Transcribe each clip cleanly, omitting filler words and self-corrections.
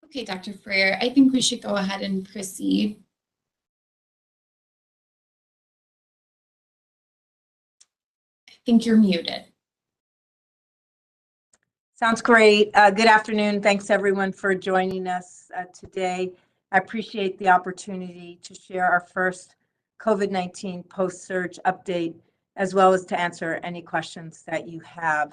Okay, Dr. Freer, I think we should go ahead and proceed. I think you're muted. Sounds great. Good afternoon. Thanks everyone for joining us today. I appreciate the opportunity to share our first COVID-19 post-surge update, as well as to answer any questions that you have.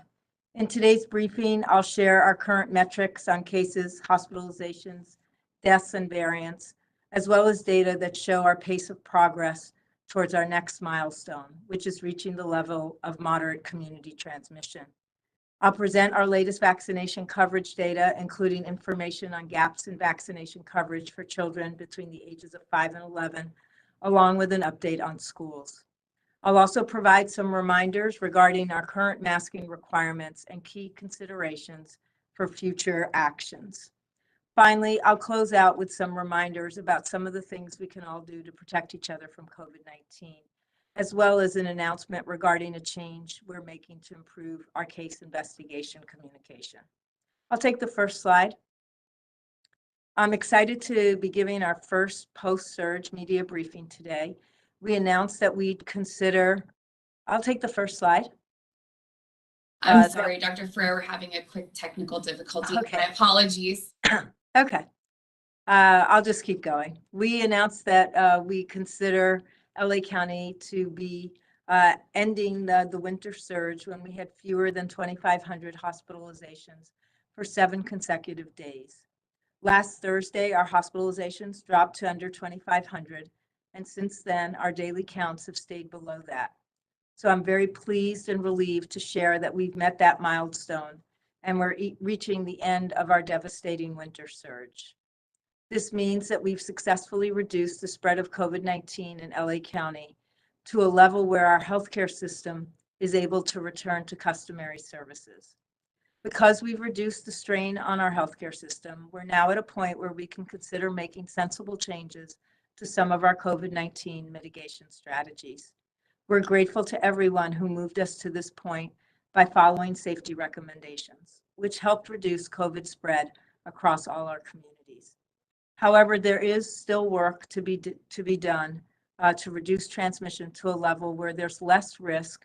In today's briefing, I'll share our current metrics on cases, hospitalizations, deaths, and variants, as well as data that show our pace of progress towards our next milestone, which is reaching the level of moderate community transmission. I'll present our latest vaccination coverage data, including information on gaps in vaccination coverage for children between the ages of 5 and 11, along with an update on schools. I'll also provide some reminders regarding our current masking requirements and key considerations for future actions. Finally, I'll close out with some reminders about some of the things we can all do to protect each other from COVID-19, as well as an announcement regarding a change we're making to improve our case investigation communication. I'll take the first slide. I'm excited to be giving our first post-surge media briefing today. We announced that we'd consider, I'll take the first slide. I'm sorry, Dr. Freer, we're having a quick technical difficulty. Okay. My apologies. Okay. I'll just keep going. We announced that we consider LA County to be ending the winter surge when we had fewer than 2,500 hospitalizations for 7 consecutive days. Last Thursday, our hospitalizations dropped to under 2,500, and since then, our daily counts have stayed below that. So I'm very pleased and relieved to share that we've met that milestone, and we're reaching the end of our devastating winter surge. This means that we've successfully reduced the spread of COVID-19 in LA County to a level where our healthcare system is able to return to customary services. Because we've reduced the strain on our healthcare system, we're now at a point where we can consider making sensible changes to some of our COVID-19 mitigation strategies. We're grateful to everyone who moved us to this point by following safety recommendations, which helped reduce COVID spread across all our communities. However, there is still work to be done to reduce transmission to a level where there's less risk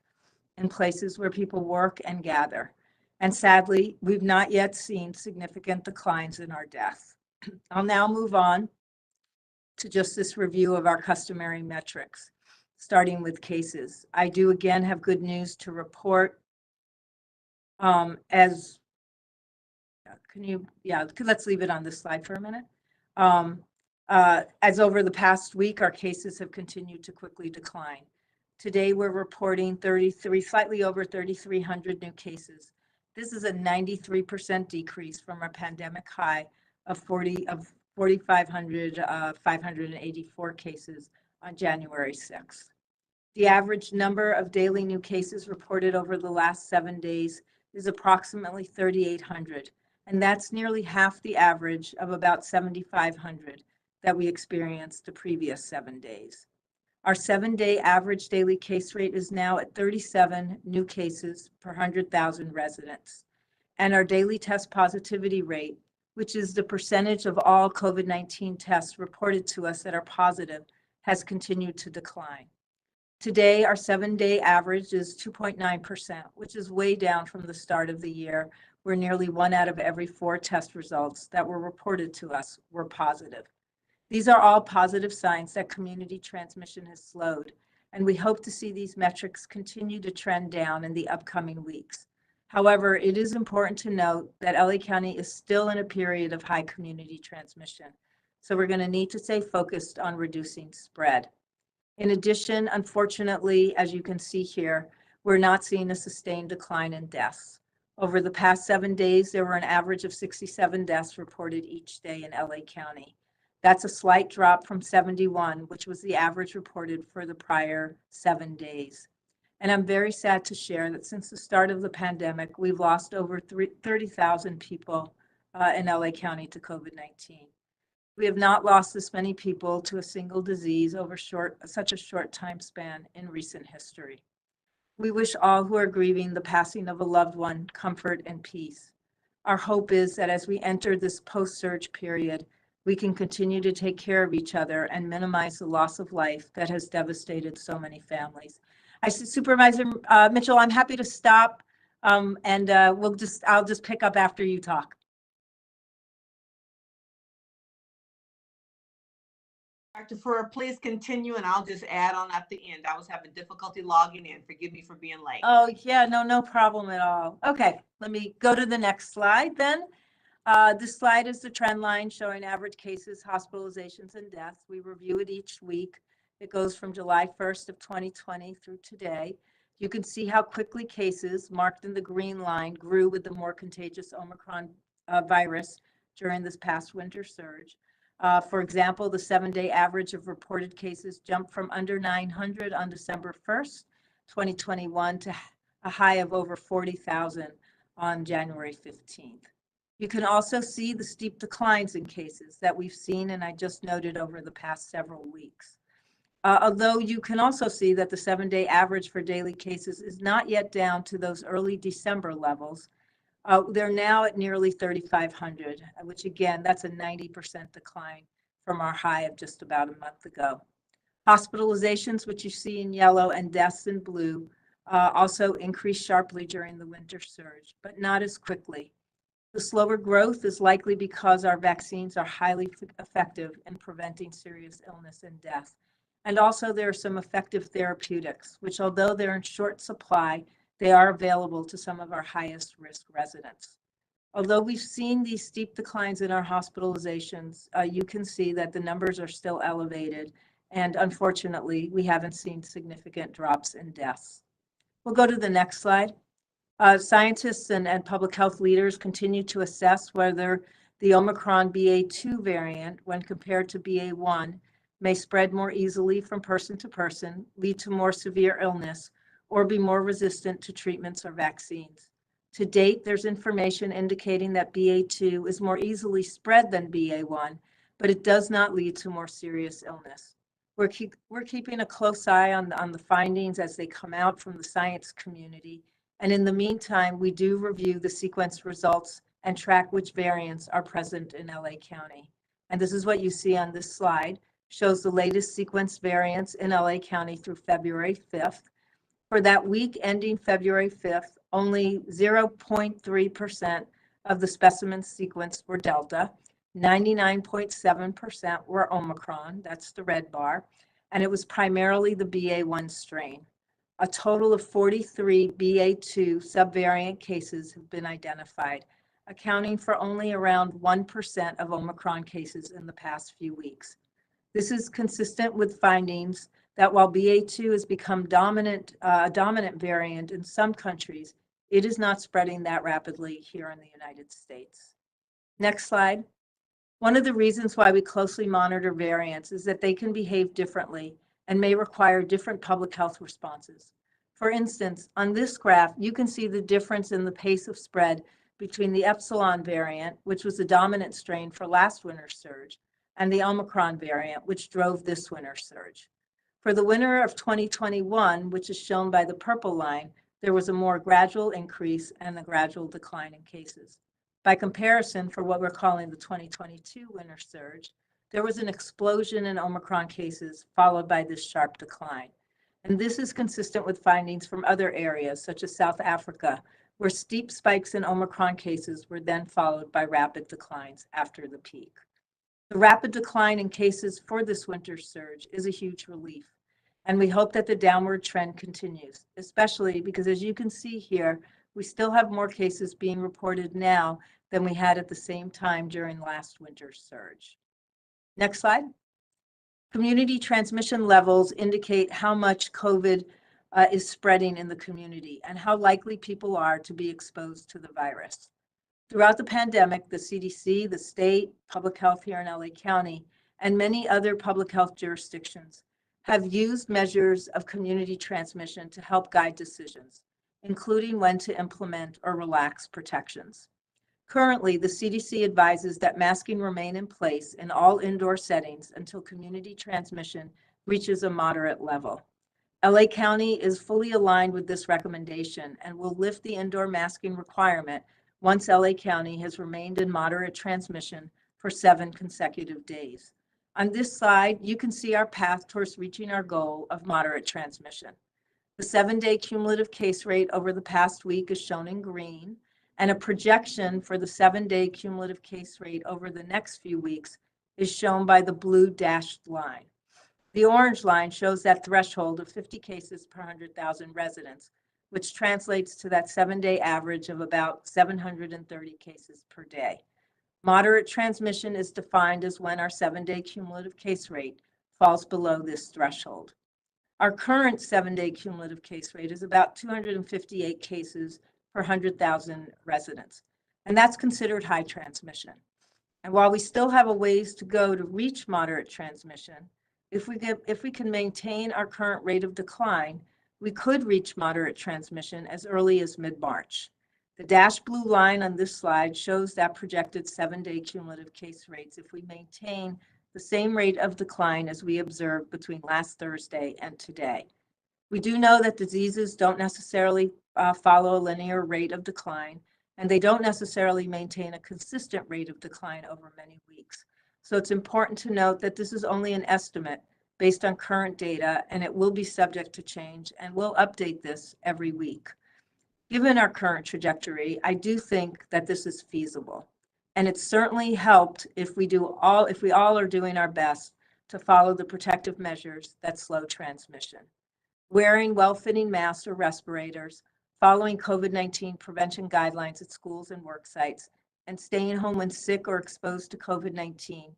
in places where people work and gather. And sadly, we've not yet seen significant declines in our deaths. I'll now move on to just this review of our customary metrics, starting with cases. I do again have good news to report. Let's leave it on this slide for a minute. As over the past week, our cases have continued to quickly decline. Today, we're reporting slightly over 3,300 new cases. This is a 93% decrease from our pandemic high of 4,584 cases on January 6th. The average number of daily new cases reported over the last 7 days is approximately 3,800, and that's nearly half the average of about 7,500 that we experienced the previous 7 days. Our 7-day average daily case rate is now at 37 new cases per 100,000 residents. And our daily test positivity rate, which is the percentage of all COVID-19 tests reported to us that are positive, has continued to decline. Today, our 7-day average is 2.9%, which is way down from the start of the year, where nearly 1 out of every 4 test results that were reported to us were positive. These are all positive signs that community transmission has slowed, and we hope to see these metrics continue to trend down in the upcoming weeks. However, it is important to note that LA County is still in a period of high community transmission, so we're going to need to stay focused on reducing spread. In addition, unfortunately, as you can see here, we're not seeing a sustained decline in deaths. Over the past 7 days, there were an average of 67 deaths reported each day in LA County. That's a slight drop from 71, which was the average reported for the prior 7 days. And I'm very sad to share that since the start of the pandemic, we've lost over 30,000 people in LA County to COVID-19. We have not lost this many people to a single disease over such a short time span in recent history. We wish all who are grieving the passing of a loved one comfort and peace. Our hope is that as we enter this post-surge period, we can continue to take care of each other and minimize the loss of life that has devastated so many families. I see Supervisor Mitchell, I'm happy to stop and I'll just pick up after you talk. Dr. Ferrer, please continue, and I'll just add on at the end. I was having difficulty logging in. Forgive me for being late. Oh, yeah, no problem at all. Okay, let me go to the next slide then. This slide is the trend line showing average cases, hospitalizations, and deaths. We review it each week. It goes from July 1st of 2020 through today. You can see how quickly cases, marked in the green line, grew with the more contagious Omicron virus during this past winter surge. For example, the 7-day average of reported cases jumped from under 900 on December 1st, 2021 to a high of over 40,000 on January 15th. You can also see the steep declines in cases that we've seen, and I just noted over the past several weeks. Although you can also see that the 7-day average for daily cases is not yet down to those early December levels. They're now at nearly 3,500, which again, that's a 90% decline from our high of just about a month ago. Hospitalizations, which you see in yellow, and deaths in blue, also increased sharply during the winter surge, but not as quickly. The slower growth is likely because our vaccines are highly effective in preventing serious illness and death. And also there are some effective therapeutics, which although they're in short supply, they are available to some of our highest risk residents. Although we've seen these steep declines in our hospitalizations, you can see that the numbers are still elevated. And unfortunately, we haven't seen significant drops in deaths. We'll go to the next slide. Scientists and public health leaders continue to assess whether the Omicron BA.2 variant, when compared to BA.1, may spread more easily from person to person, lead to more severe illness, or be more resistant to treatments or vaccines. To date, there's information indicating that BA.2 is more easily spread than BA.1, but it does not lead to more serious illness. We're keeping a close eye on the findings as they come out from the science community. And in the meantime, we do review the sequence results and track which variants are present in LA County. And this is what you see on this slide, shows the latest sequence variants in LA County through February 5th. For that week ending February 5th, only 0.3% of the specimens sequenced were Delta, 99.7% were Omicron, that's the red bar, and it was primarily the BA.1 strain. A total of 43 BA.2 subvariant cases have been identified, accounting for only around 1% of Omicron cases in the past few weeks. This is consistent with findings that while BA.2 has become a dominant variant in some countries, it is not spreading that rapidly here in the United States. Next slide. One of the reasons why we closely monitor variants is that they can behave differently and may require different public health responses. For instance, on this graph, you can see the difference in the pace of spread between the Epsilon variant, which was the dominant strain for last winter's surge, and the Omicron variant, which drove this winter's surge. For the winter of 2021, which is shown by the purple line, there was a more gradual increase and a gradual decline in cases. By comparison, for what we're calling the 2022 winter surge, there was an explosion in Omicron cases followed by this sharp decline. And this is consistent with findings from other areas, such as South Africa, where steep spikes in Omicron cases were then followed by rapid declines after the peak. The rapid decline in cases for this winter surge is a huge relief, and we hope that the downward trend continues, especially because, as you can see here, we still have more cases being reported now than we had at the same time during last winter's surge. Next slide. Community transmission levels indicate how much COVID is spreading in the community and how likely people are to be exposed to the virus. Throughout the pandemic, the CDC, the state, public health here in LA County, and many other public health jurisdictions have used measures of community transmission to help guide decisions, including when to implement or relax protections. Currently, the CDC advises that masking remain in place in all indoor settings until community transmission reaches a moderate level. LA County is fully aligned with this recommendation and will lift the indoor masking requirement once LA County has remained in moderate transmission for 7 consecutive days. On this slide, you can see our path towards reaching our goal of moderate transmission. The 7-day cumulative case rate over the past week is shown in green, and a projection for the 7-day cumulative case rate over the next few weeks is shown by the blue dashed line. The orange line shows that threshold of 50 cases per 100,000 residents, which translates to that 7-day average of about 730 cases per day. Moderate transmission is defined as when our 7-day cumulative case rate falls below this threshold. Our current 7-day cumulative case rate is about 258 cases per 100,000 residents, and that's considered high transmission. And while we still have a ways to go to reach moderate transmission, if we can maintain our current rate of decline, we could reach moderate transmission as early as mid-March. The dashed blue line on this slide shows that projected 7-day cumulative case rates if we maintain the same rate of decline as we observed between last Thursday and today. We do know that diseases don't necessarily follow a linear rate of decline, and they don't necessarily maintain a consistent rate of decline over many weeks. So it's important to note that this is only an estimate based on current data, and it will be subject to change, and we'll update this every week. Given our current trajectory, I do think that this is feasible. And it's certainly helped if we all are doing our best to follow the protective measures that slow transmission. Wearing well-fitting masks or respirators, following COVID-19 prevention guidelines at schools and work sites, and staying home when sick or exposed to COVID-19,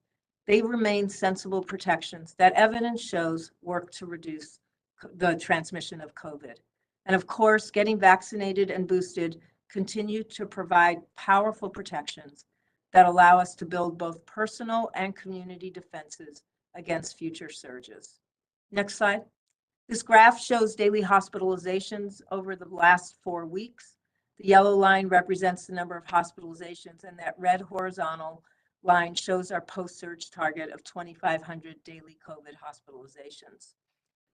they remain sensible protections that evidence shows work to reduce the transmission of COVID. And of course, getting vaccinated and boosted continue to provide powerful protections that allow us to build both personal and community defenses against future surges. Next slide. This graph shows daily hospitalizations over the last 4 weeks. The yellow line represents the number of hospitalizations, and that red horizontal line shows our post-surge target of 2,500 daily COVID hospitalizations.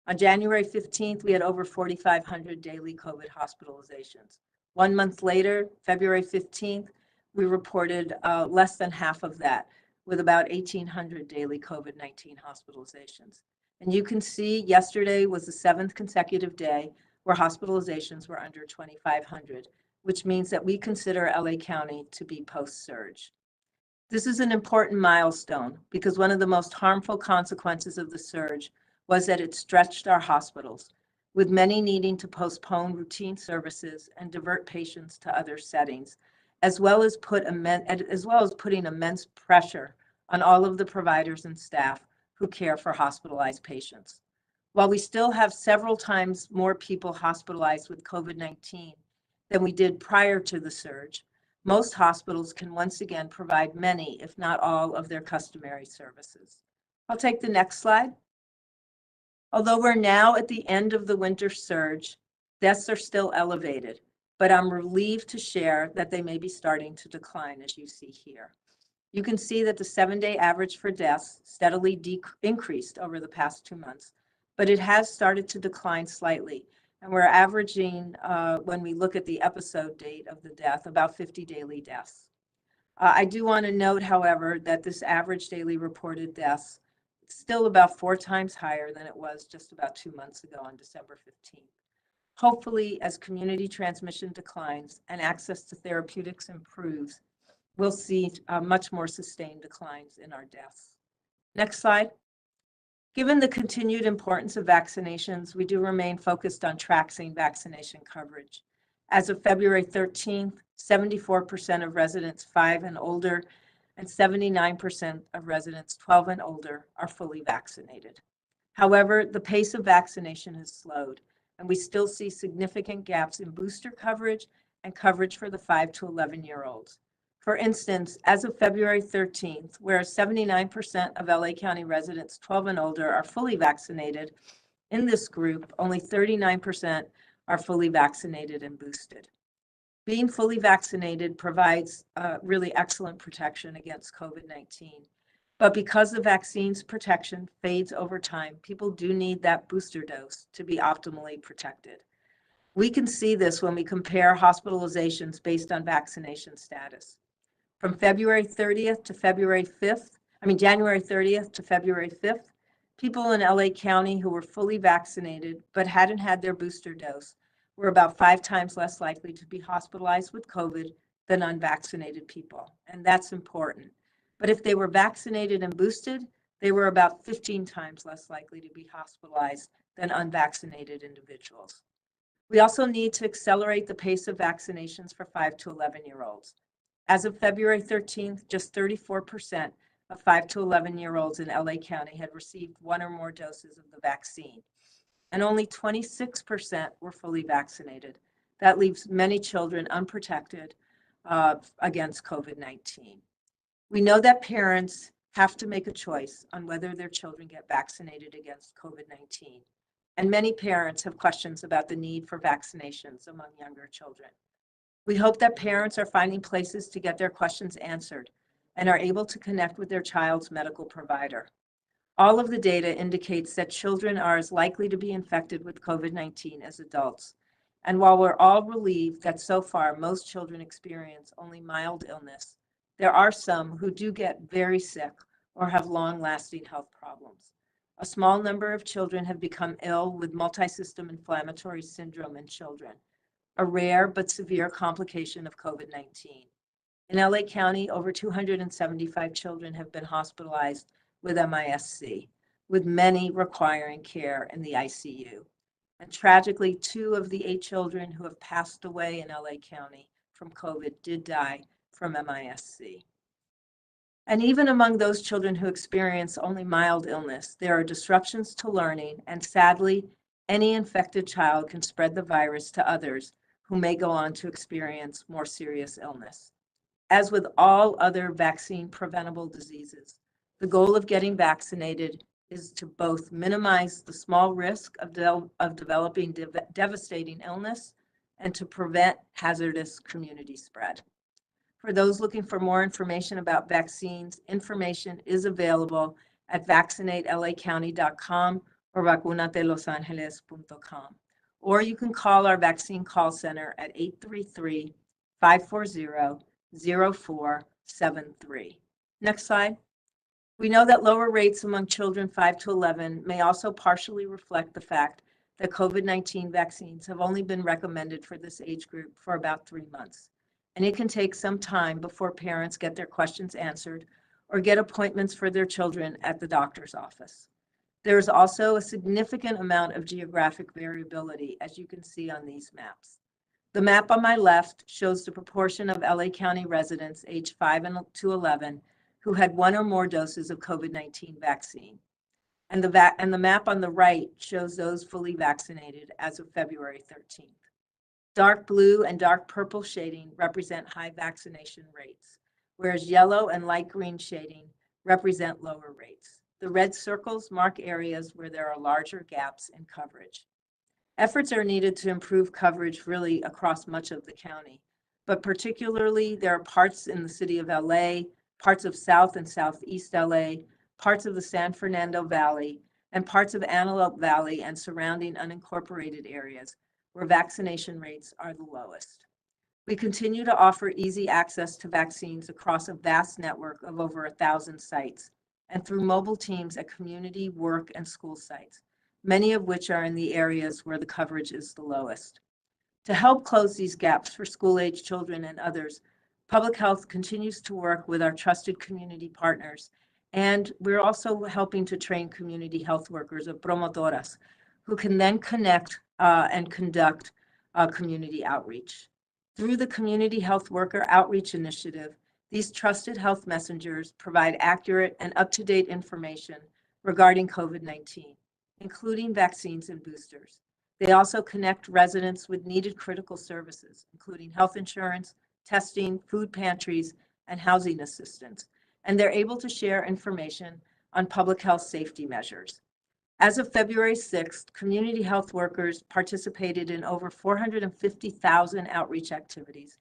On January 15th, we had over 4,500 daily COVID hospitalizations. 1 month later, February 15th, we reported less than half of that, with about 1,800 daily COVID-19 hospitalizations. And you can see yesterday was the 7th consecutive day where hospitalizations were under 2,500, which means that we consider LA County to be post-surge. This is an important milestone because one of the most harmful consequences of the surge was that it stretched our hospitals, with many needing to postpone routine services and divert patients to other settings, as well as putting immense pressure on all of the providers and staff who care for hospitalized patients. While we still have several times more people hospitalized with COVID-19 than we did prior to the surge, most hospitals can once again provide many, if not all, of their customary services. I'll take the next slide. Although we're now at the end of the winter surge, deaths are still elevated, but I'm relieved to share that they may be starting to decline, as you see here. You can see that the 7-day average for deaths steadily increased over the past 2 months, but it has started to decline slightly. And we're averaging, when we look at the episode date of the death, about 50 daily deaths. I do want to note, however, that this average daily reported deaths is still about 4 times higher than it was just about 2 months ago on December 15th. Hopefully, as community transmission declines and access to therapeutics improves, we'll see much more sustained declines in our deaths. Next slide. Given the continued importance of vaccinations, we do remain focused on tracking vaccination coverage. As of February 13th, 74% of residents 5 and older and 79% of residents 12 and older are fully vaccinated. However, the pace of vaccination has slowed, and we still see significant gaps in booster coverage and coverage for the 5 to 11-year-olds. For instance, as of February 13th, whereas 79% of LA County residents 12 and older are fully vaccinated, in this group, only 39% are fully vaccinated and boosted. Being fully vaccinated provides really excellent protection against COVID-19. But because the vaccine's protection fades over time, people do need that booster dose to be optimally protected. We can see this when we compare hospitalizations based on vaccination status. From January 30th to February 5th, people in LA County who were fully vaccinated but hadn't had their booster dose were about 5 times less likely to be hospitalized with COVID than unvaccinated people. And that's important. But if they were vaccinated and boosted, they were about 15 times less likely to be hospitalized than unvaccinated individuals. We also need to accelerate the pace of vaccinations for 5 to 11-year-olds. As of February 13th, just 34% of 5 to 11-year-olds in LA County had received 1 or more doses of the vaccine, and only 26% were fully vaccinated. That leaves many children unprotected against COVID-19. We know that parents have to make a choice on whether their children get vaccinated against COVID-19. And many parents have questions about the need for vaccinations among younger children. We hope that parents are finding places to get their questions answered and are able to connect with their child's medical provider. All of the data indicates that children are as likely to be infected with COVID-19 as adults. And while we're all relieved that so far most children experience only mild illness, there are some who do get very sick or have long-lasting health problems. A small number of children have become ill with multisystem inflammatory syndrome in children, a rare but severe complication of COVID-19. In LA County, over 275 children have been hospitalized with MIS-C, with many requiring care in the ICU. And tragically, 2 of the 8 children who have passed away in LA County from COVID did die from MIS-C. And even among those children who experience only mild illness, there are disruptions to learning, and sadly, any infected child can spread the virus to others who may go on to experience more serious illness. As with all other vaccine-preventable diseases, the goal of getting vaccinated is to both minimize the small risk of developing devastating illness and to prevent hazardous community spread. For those looking for more information about vaccines, information is available at vaccinatelacounty.com or vacunatelosangeles.com. Or you can call our vaccine call center at 833-540-0473. Next slide. We know that lower rates among children 5 to 11 may also partially reflect the fact that COVID-19 vaccines have only been recommended for this age group for about 3 months. And it can take some time before parents get their questions answered or get appointments for their children at the doctor's office. There is also a significant amount of geographic variability, as you can see on these maps. The map on my left shows the proportion of LA County residents aged 5 to 11 who had 1 or more doses of COVID-19 vaccine. And the map on the right shows those fully vaccinated as of February 13th. Dark blue and dark purple shading represent high vaccination rates, whereas yellow and light green shading represent lower rates. The red circles mark areas where there are larger gaps in coverage. Efforts are needed to improve coverage really across much of the county, but particularly there are parts in the city of LA, parts of South and Southeast LA, parts of the San Fernando Valley, and parts of Antelope Valley and surrounding unincorporated areas where vaccination rates are the lowest. We continue to offer easy access to vaccines across a vast network of over 1,000 sites and through mobile teams at community, work, and school sites, many of which are in the areas where the coverage is the lowest. To help close these gaps for school-age children and others, Public Health continues to work with our trusted community partners, and we're also helping to train community health workers, or promotoras, who can then connect and conduct community outreach. Through the Community Health Worker Outreach Initiative, these trusted health messengers provide accurate and up-to-date information regarding COVID-19, including vaccines and boosters. They also connect residents with needed critical services, including health insurance, testing, food pantries, and housing assistance, and they're able to share information on public health safety measures. As of February 6th, community health workers participated in over 450,000 outreach activities,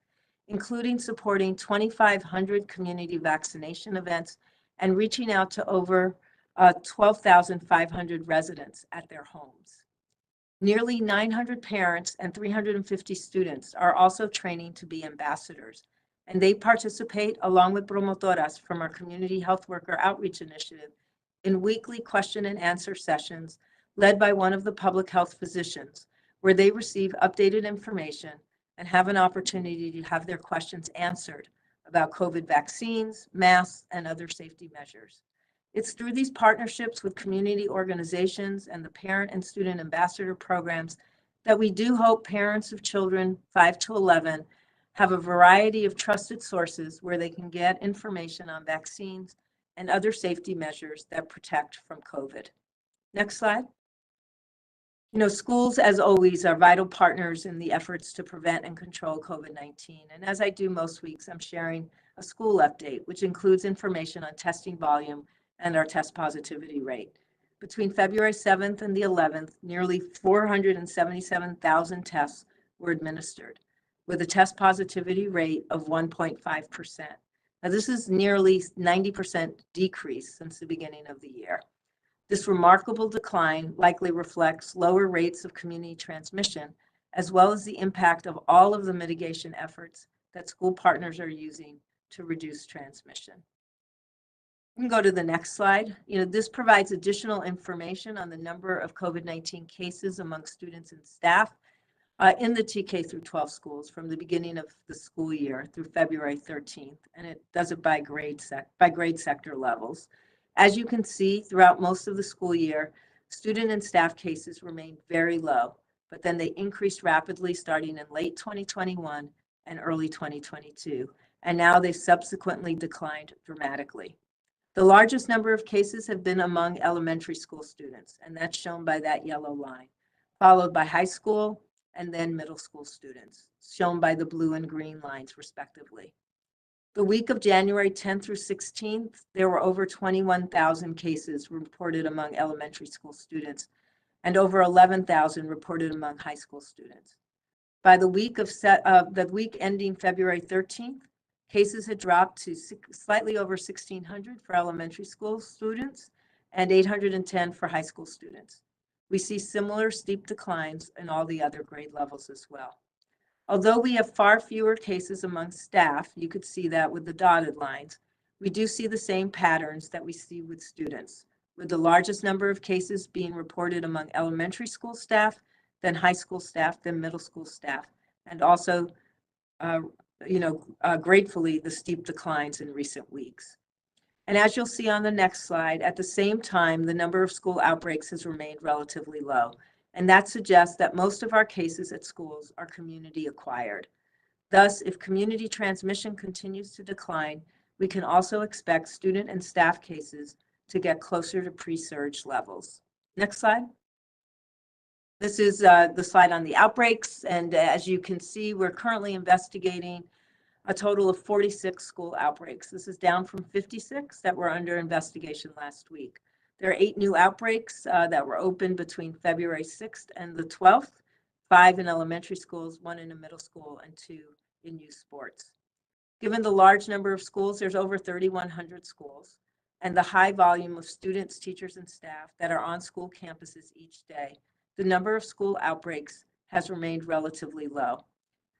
including supporting 2,500 community vaccination events and reaching out to over 12,500 residents at their homes. Nearly 900 parents and 350 students are also training to be ambassadors, and they participate along with promotoras from our Community Health Worker Outreach Initiative in weekly question and answer sessions led by one of the public health physicians, where they receive updated information and have an opportunity to have their questions answered about COVID vaccines, masks, and other safety measures. It's through these partnerships with community organizations and the parent and student ambassador programs that we do hope parents of children 5 to 11 have a variety of trusted sources where they can get information on vaccines and other safety measures that protect from COVID. Next slide. Schools, as always, are vital partners in the efforts to prevent and control COVID-19. And as I do most weeks, I'm sharing a school update, which includes information on testing volume and our test positivity rate. Between February 7th and the 11th, nearly 477,000 tests were administered, with a test positivity rate of 1.5%. Now, this is nearly 90% decrease since the beginning of the year. This remarkable decline likely reflects lower rates of community transmission, as well as the impact of all of the mitigation efforts that school partners are using to reduce transmission. We can go to the next slide. This provides additional information on the number of COVID-19 cases among students and staff in the TK through 12 schools from the beginning of the school year through February 13th, and it does it by grade sector levels. As you can see, throughout most of the school year, student and staff cases remained very low, but then they increased rapidly starting in late 2021 and early 2022, and now they subsequently declined dramatically. The largest number of cases have been among elementary school students, and that's shown by that yellow line, followed by high school and then middle school students, shown by the blue and green lines respectively. The week of January 10th through 16th, there were over 21,000 cases reported among elementary school students and over 11,000 reported among high school students. By the week ending February 13th, cases had dropped to slightly over 1,600 for elementary school students and 810 for high school students. We see similar steep declines in all the other grade levels as well. Although we have far fewer cases among staff, you could see that with the dotted lines, we do see the same patterns that we see with students, with the largest number of cases being reported among elementary school staff, then high school staff, then middle school staff, and also, gratefully, the steep declines in recent weeks. And as you'll see on the next slide, at the same time, the number of school outbreaks has remained relatively low. And that suggests that most of our cases at schools are community acquired. Thus, if community transmission continues to decline, we can also expect student and staff cases to get closer to pre-surge levels. Next slide. This is the slide on the outbreaks. And as you can see, we're currently investigating a total of 46 school outbreaks. This is down from 56 that were under investigation last week. There are 8 new outbreaks that were opened between February 6th and the 12th, 5 in elementary schools, 1 in a middle school, and 2 in youth sports. Given the large number of schools, there's over 3,100 schools, and the high volume of students, teachers, and staff that are on school campuses each day, the number of school outbreaks has remained relatively low.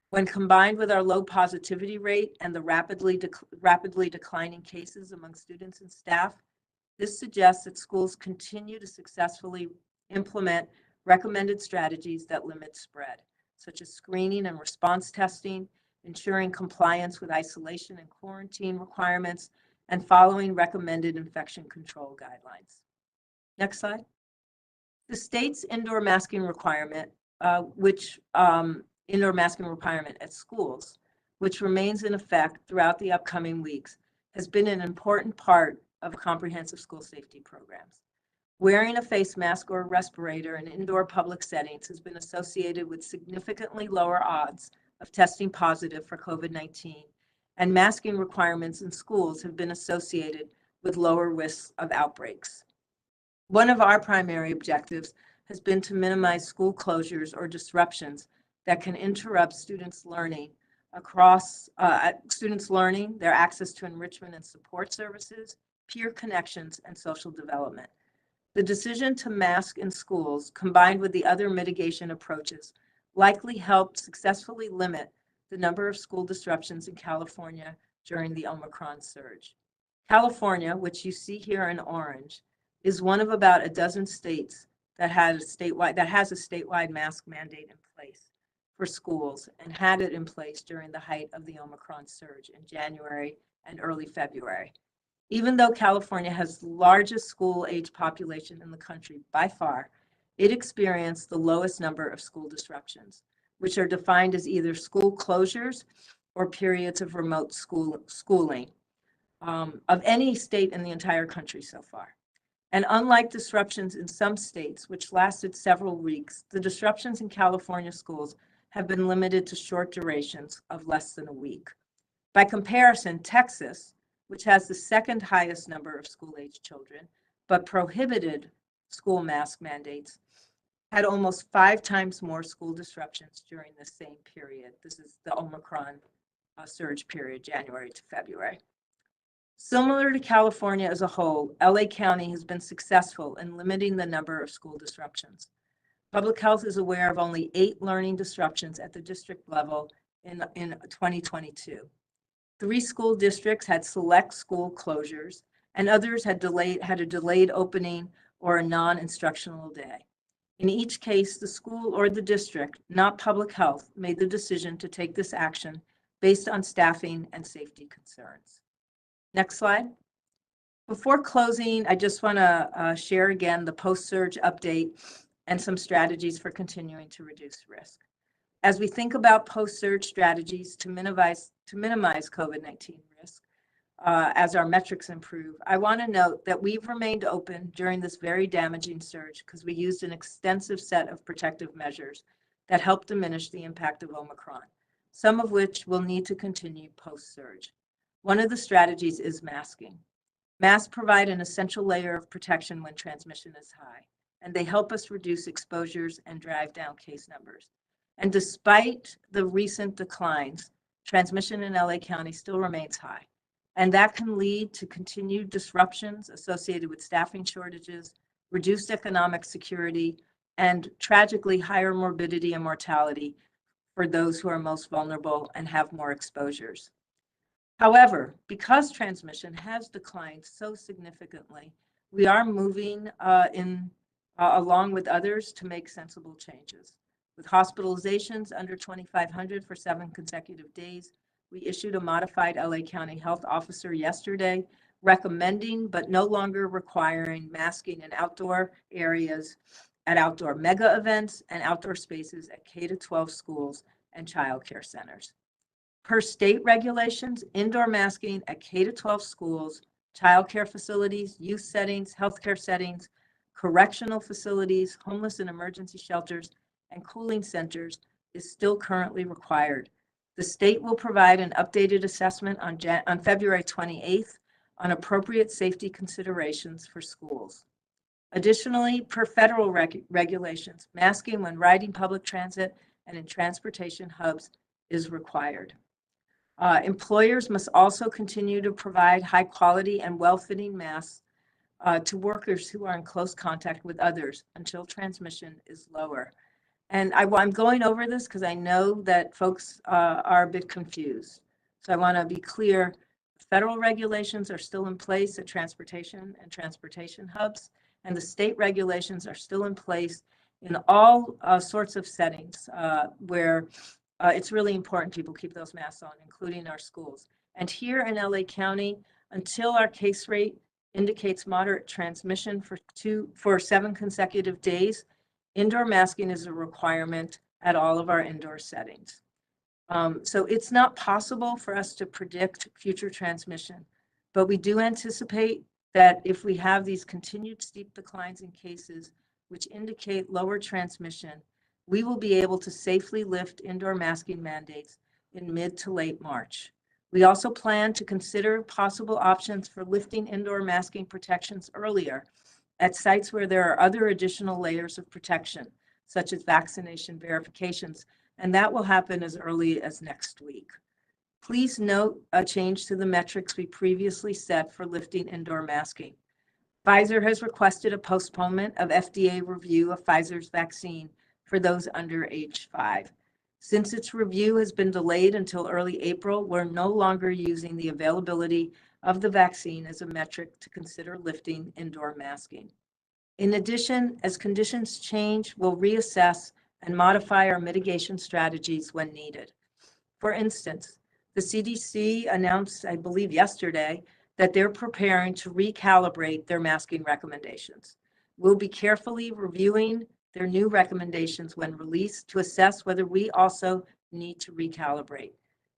When combined with our low positivity rate and the rapidly declining cases among students and staff, this suggests that schools continue to successfully implement recommended strategies that limit spread, such as screening and response testing, ensuring compliance with isolation and quarantine requirements, and following recommended infection control guidelines. Next slide. The state's indoor masking requirement, indoor masking requirement at schools, which remains in effect throughout the upcoming weeks, has been an important part of comprehensive school safety programs. Wearing a face mask or a respirator in indoor public settings has been associated with significantly lower odds of testing positive for COVID-19, and masking requirements in schools have been associated with lower risks of outbreaks. One of our primary objectives has been to minimize school closures or disruptions that can interrupt students' learning, their access to enrichment and support services, peer connections, and social development. The decision to mask in schools, combined with the other mitigation approaches, likely helped successfully limit the number of school disruptions in California during the Omicron surge. California, which you see here in orange, is one of about a dozen states that has a statewide mask mandate in place for schools and had it in place during the height of the Omicron surge in January and early February. Even though California has the largest school-age population in the country by far, it experienced the lowest number of school disruptions, which are defined as either school closures or periods of remote schooling of any state in the entire country so far. And unlike disruptions in some states, which lasted several weeks, the disruptions in California schools have been limited to short durations of less than a week. By comparison, Texas, which has the second highest number of school-age children, but prohibited school mask mandates, had almost 5 times more school disruptions during the same period. This is the Omicron surge period, January to February. Similar to California as a whole, LA County has been successful in limiting the number of school disruptions. Public Health is aware of only 8 learning disruptions at the district level in 2022. 3 school districts had select school closures, and others had a delayed opening or a non-instructional day. In each case, the school or the district, not public health, made the decision to take this action based on staffing and safety concerns. Next slide. Before closing, I just want to share again the post-surge update and some strategies for continuing to reduce risk. As we think about post-surge strategies to minimize COVID-19 risk, as our metrics improve, I want to note that we've remained open during this very damaging surge because we used an extensive set of protective measures that help diminish the impact of Omicron, some of which will need to continue post-surge. One of the strategies is masking. Masks provide an essential layer of protection when transmission is high, and they help us reduce exposures and drive down case numbers. And despite the recent declines, transmission in LA County still remains high. And that can lead to continued disruptions associated with staffing shortages, reduced economic security, and tragically higher morbidity and mortality for those who are most vulnerable and have more exposures. However, because transmission has declined so significantly, we are moving along with others to make sensible changes. With hospitalizations under 2,500 for 7 consecutive days, we issued a modified LA County Health Officer yesterday recommending but no longer requiring masking in outdoor areas at outdoor mega events and outdoor spaces at K-12 schools and child care centers. Per state regulations, indoor masking at K-12 schools, child care facilities, youth settings, healthcare settings, correctional facilities, homeless and emergency shelters, and cooling centers is still currently required. The state will provide an updated assessment on February 28th on appropriate safety considerations for schools. Additionally, per federal regulations, masking when riding public transit and in transportation hubs is required. Employers must also continue to provide high quality and well-fitting masks to workers who are in close contact with others until transmission is lower. And I'm going over this because I know that folks are a bit confused. So I want to be clear, federal regulations are still in place at transportation and transportation hubs, and the state regulations are still in place in all sorts of settings where it's really important people keep those masks on, including our schools. And here in LA County, until our case rate indicates moderate transmission for 7 consecutive days, indoor masking is a requirement at all of our indoor settings. So it's not possible for us to predict future transmission, but we do anticipate that if we have these continued steep declines in cases, which indicate lower transmission, we will be able to safely lift indoor masking mandates in mid to late March. We also plan to consider possible options for lifting indoor masking protections earlier at sites where there are other additional layers of protection, such as vaccination verifications, and that will happen as early as next week. Please note a change to the metrics we previously set for lifting indoor masking. Pfizer has requested a postponement of FDA review of Pfizer's vaccine for those under age 5. Since its review has been delayed until early April, we're no longer using the availability of the vaccine as a metric to consider lifting indoor masking. In addition, as conditions change, we'll reassess and modify our mitigation strategies when needed. For instance, the CDC announced, I believe yesterday, that they're preparing to recalibrate their masking recommendations. We'll be carefully reviewing their new recommendations when released to assess whether we also need to recalibrate.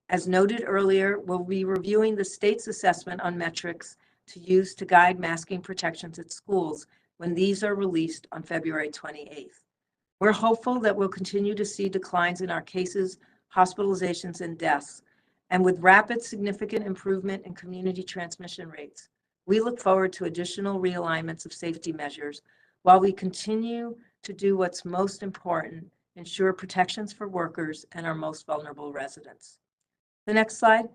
As noted earlier, we'll be reviewing the state's assessment on metrics to use to guide masking protections at schools when these are released on February 28th. We're hopeful that we'll continue to see declines in our cases, hospitalizations, and deaths. And with rapid, significant improvement in community transmission rates, we look forward to additional realignments of safety measures while we continue to do what's most important, ensure protections for workers and our most vulnerable residents. The next slide.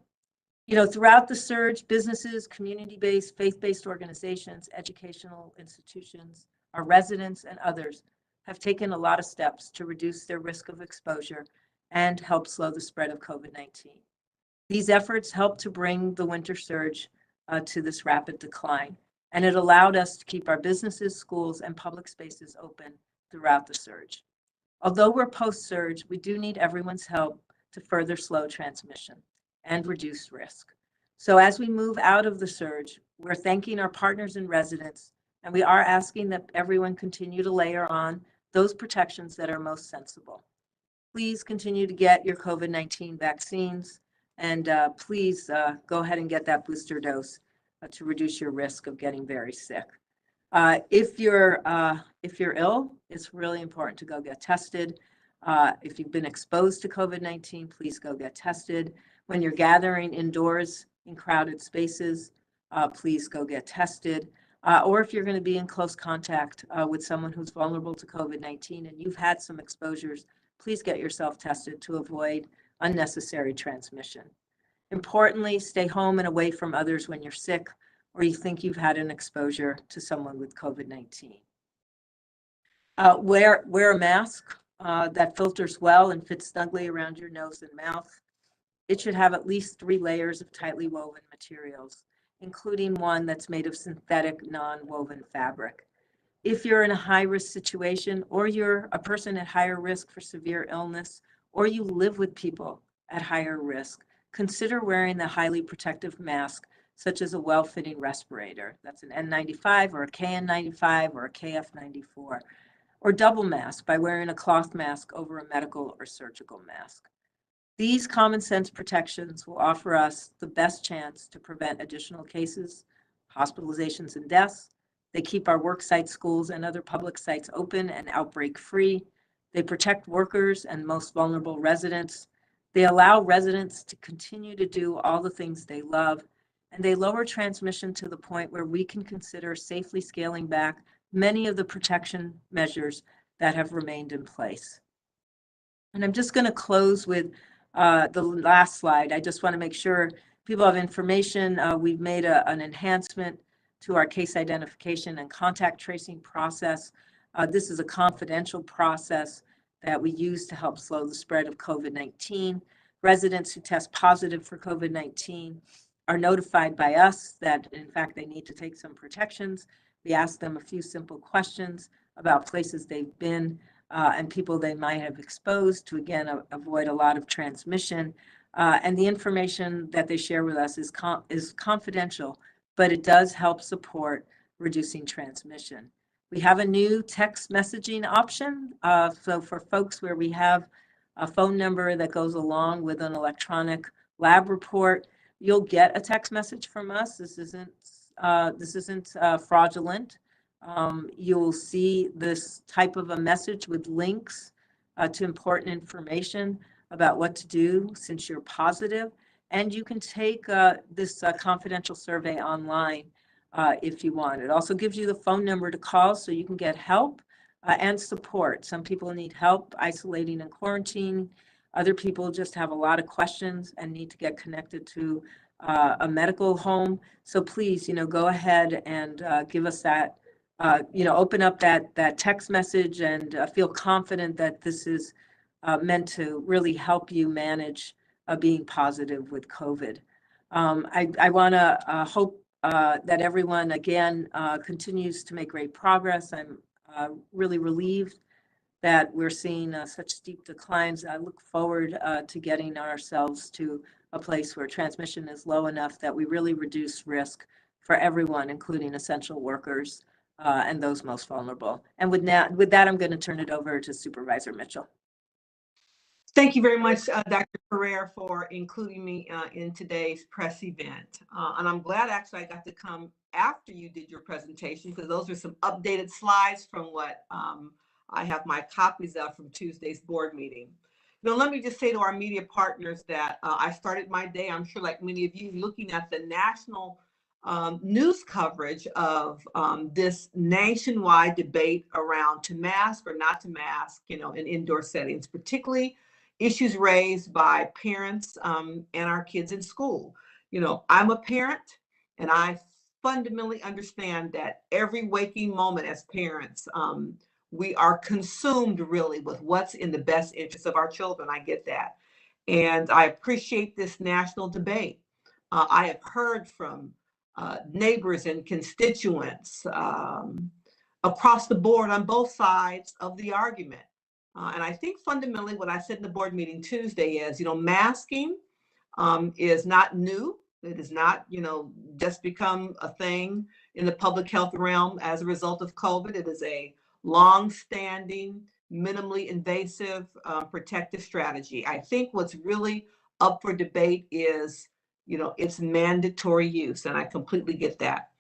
Throughout the surge, businesses, community-based, faith-based organizations, educational institutions, our residents, and others have taken a lot of steps to reduce their risk of exposure and help slow the spread of COVID-19. These efforts helped to bring the winter surge to this rapid decline, and it allowed us to keep our businesses, schools, and public spaces open throughout the surge. Although we're post-surge, we do need everyone's help to further slow transmission and reduce risk. So as we move out of the surge, we're thanking our partners and residents, and we are asking that everyone continue to layer on those protections that are most sensible. Please continue to get your COVID-19 vaccines, and please go ahead and get that booster dose to reduce your risk of getting very sick. If you're ill, it's really important to go get tested. If you've been exposed to COVID-19, please go get tested. When you're gathering indoors in crowded spaces, please go get tested. Or if you're going to be in close contact with someone who's vulnerable to COVID-19 and you've had some exposures, please get yourself tested to avoid unnecessary transmission. Importantly, stay home and away from others when you're sick or you think you've had an exposure to someone with COVID-19. Wear a mask that filters well and fits snugly around your nose and mouth. It should have at least 3 layers of tightly woven materials, including one that's made of synthetic non-woven fabric. If you're in a high-risk situation, or you're a person at higher risk for severe illness, or you live with people at higher risk, consider wearing the highly protective mask, such as a well-fitting respirator. That's an N95 or a KN95 or a KF94, or double mask by wearing a cloth mask over a medical or surgical mask. These common sense protections will offer us the best chance to prevent additional cases, hospitalizations, and deaths. They keep our work sites, schools, and other public sites open and outbreak-free. They protect workers and most vulnerable residents. They allow residents to continue to do all the things they love, and they lower transmission to the point where we can consider safely scaling back many of the protection measures that have remained in place. And I'm just going to close with the last slide. I just want to make sure people have information. We've made an enhancement to our case identification and contact tracing process. This is a confidential process that we use to help slow the spread of COVID-19. Residents who test positive for COVID-19 are notified by us that, in fact, they need to take some protections. We ask them a few simple questions about places they've been and people they might have exposed to, again, avoid a lot of transmission. And the information that they share with us is confidential, but it does help support reducing transmission. We have a new text messaging option. So for folks where we have a phone number that goes along with an electronic lab report, you'll get a text message from us. This isn't fraudulent. You'll see this type of a message with links to important information about what to do since you're positive. And you can take this confidential survey online if you want. It also gives you the phone number to call so you can get help and support. Some people need help isolating and quarantining. Other people just have a lot of questions and need to get connected to a medical home. So please, go ahead and give us that, open up that text message and feel confident that this is meant to really help you manage being positive with COVID. I want to hope that everyone, again, continues to make great progress. I'm really relieved that we're seeing such steep declines. I look forward to getting ourselves to a place where transmission is low enough that we really reduce risk for everyone, including essential workers and those most vulnerable. And with that, I'm going to turn it over to Supervisor Mitchell. Thank you very much, Dr. Ferrer, for including me in today's press event. And I'm glad actually I got to come after you did your presentation, because those are some updated slides from what I have my copies of from Tuesday's board meeting. Let me just say to our media partners that I started my day, I'm sure like many of you, looking at the national news coverage of this nationwide debate around to mask or not to mask, in indoor settings, particularly issues raised by parents and our kids in school. I'm a parent, and I fundamentally understand that every waking moment as parents, we are consumed really with what's in the best interest of our children. I get that. And I appreciate this national debate. I have heard from neighbors and constituents across the board on both sides of the argument. And I think fundamentally what I said in the board meeting Tuesday is, masking is not new. It is not, just become a thing in the public health realm as a result of COVID. It is a long-standing, minimally invasive protective strategy. I think what's really up for debate is, its mandatory use, and I completely get that.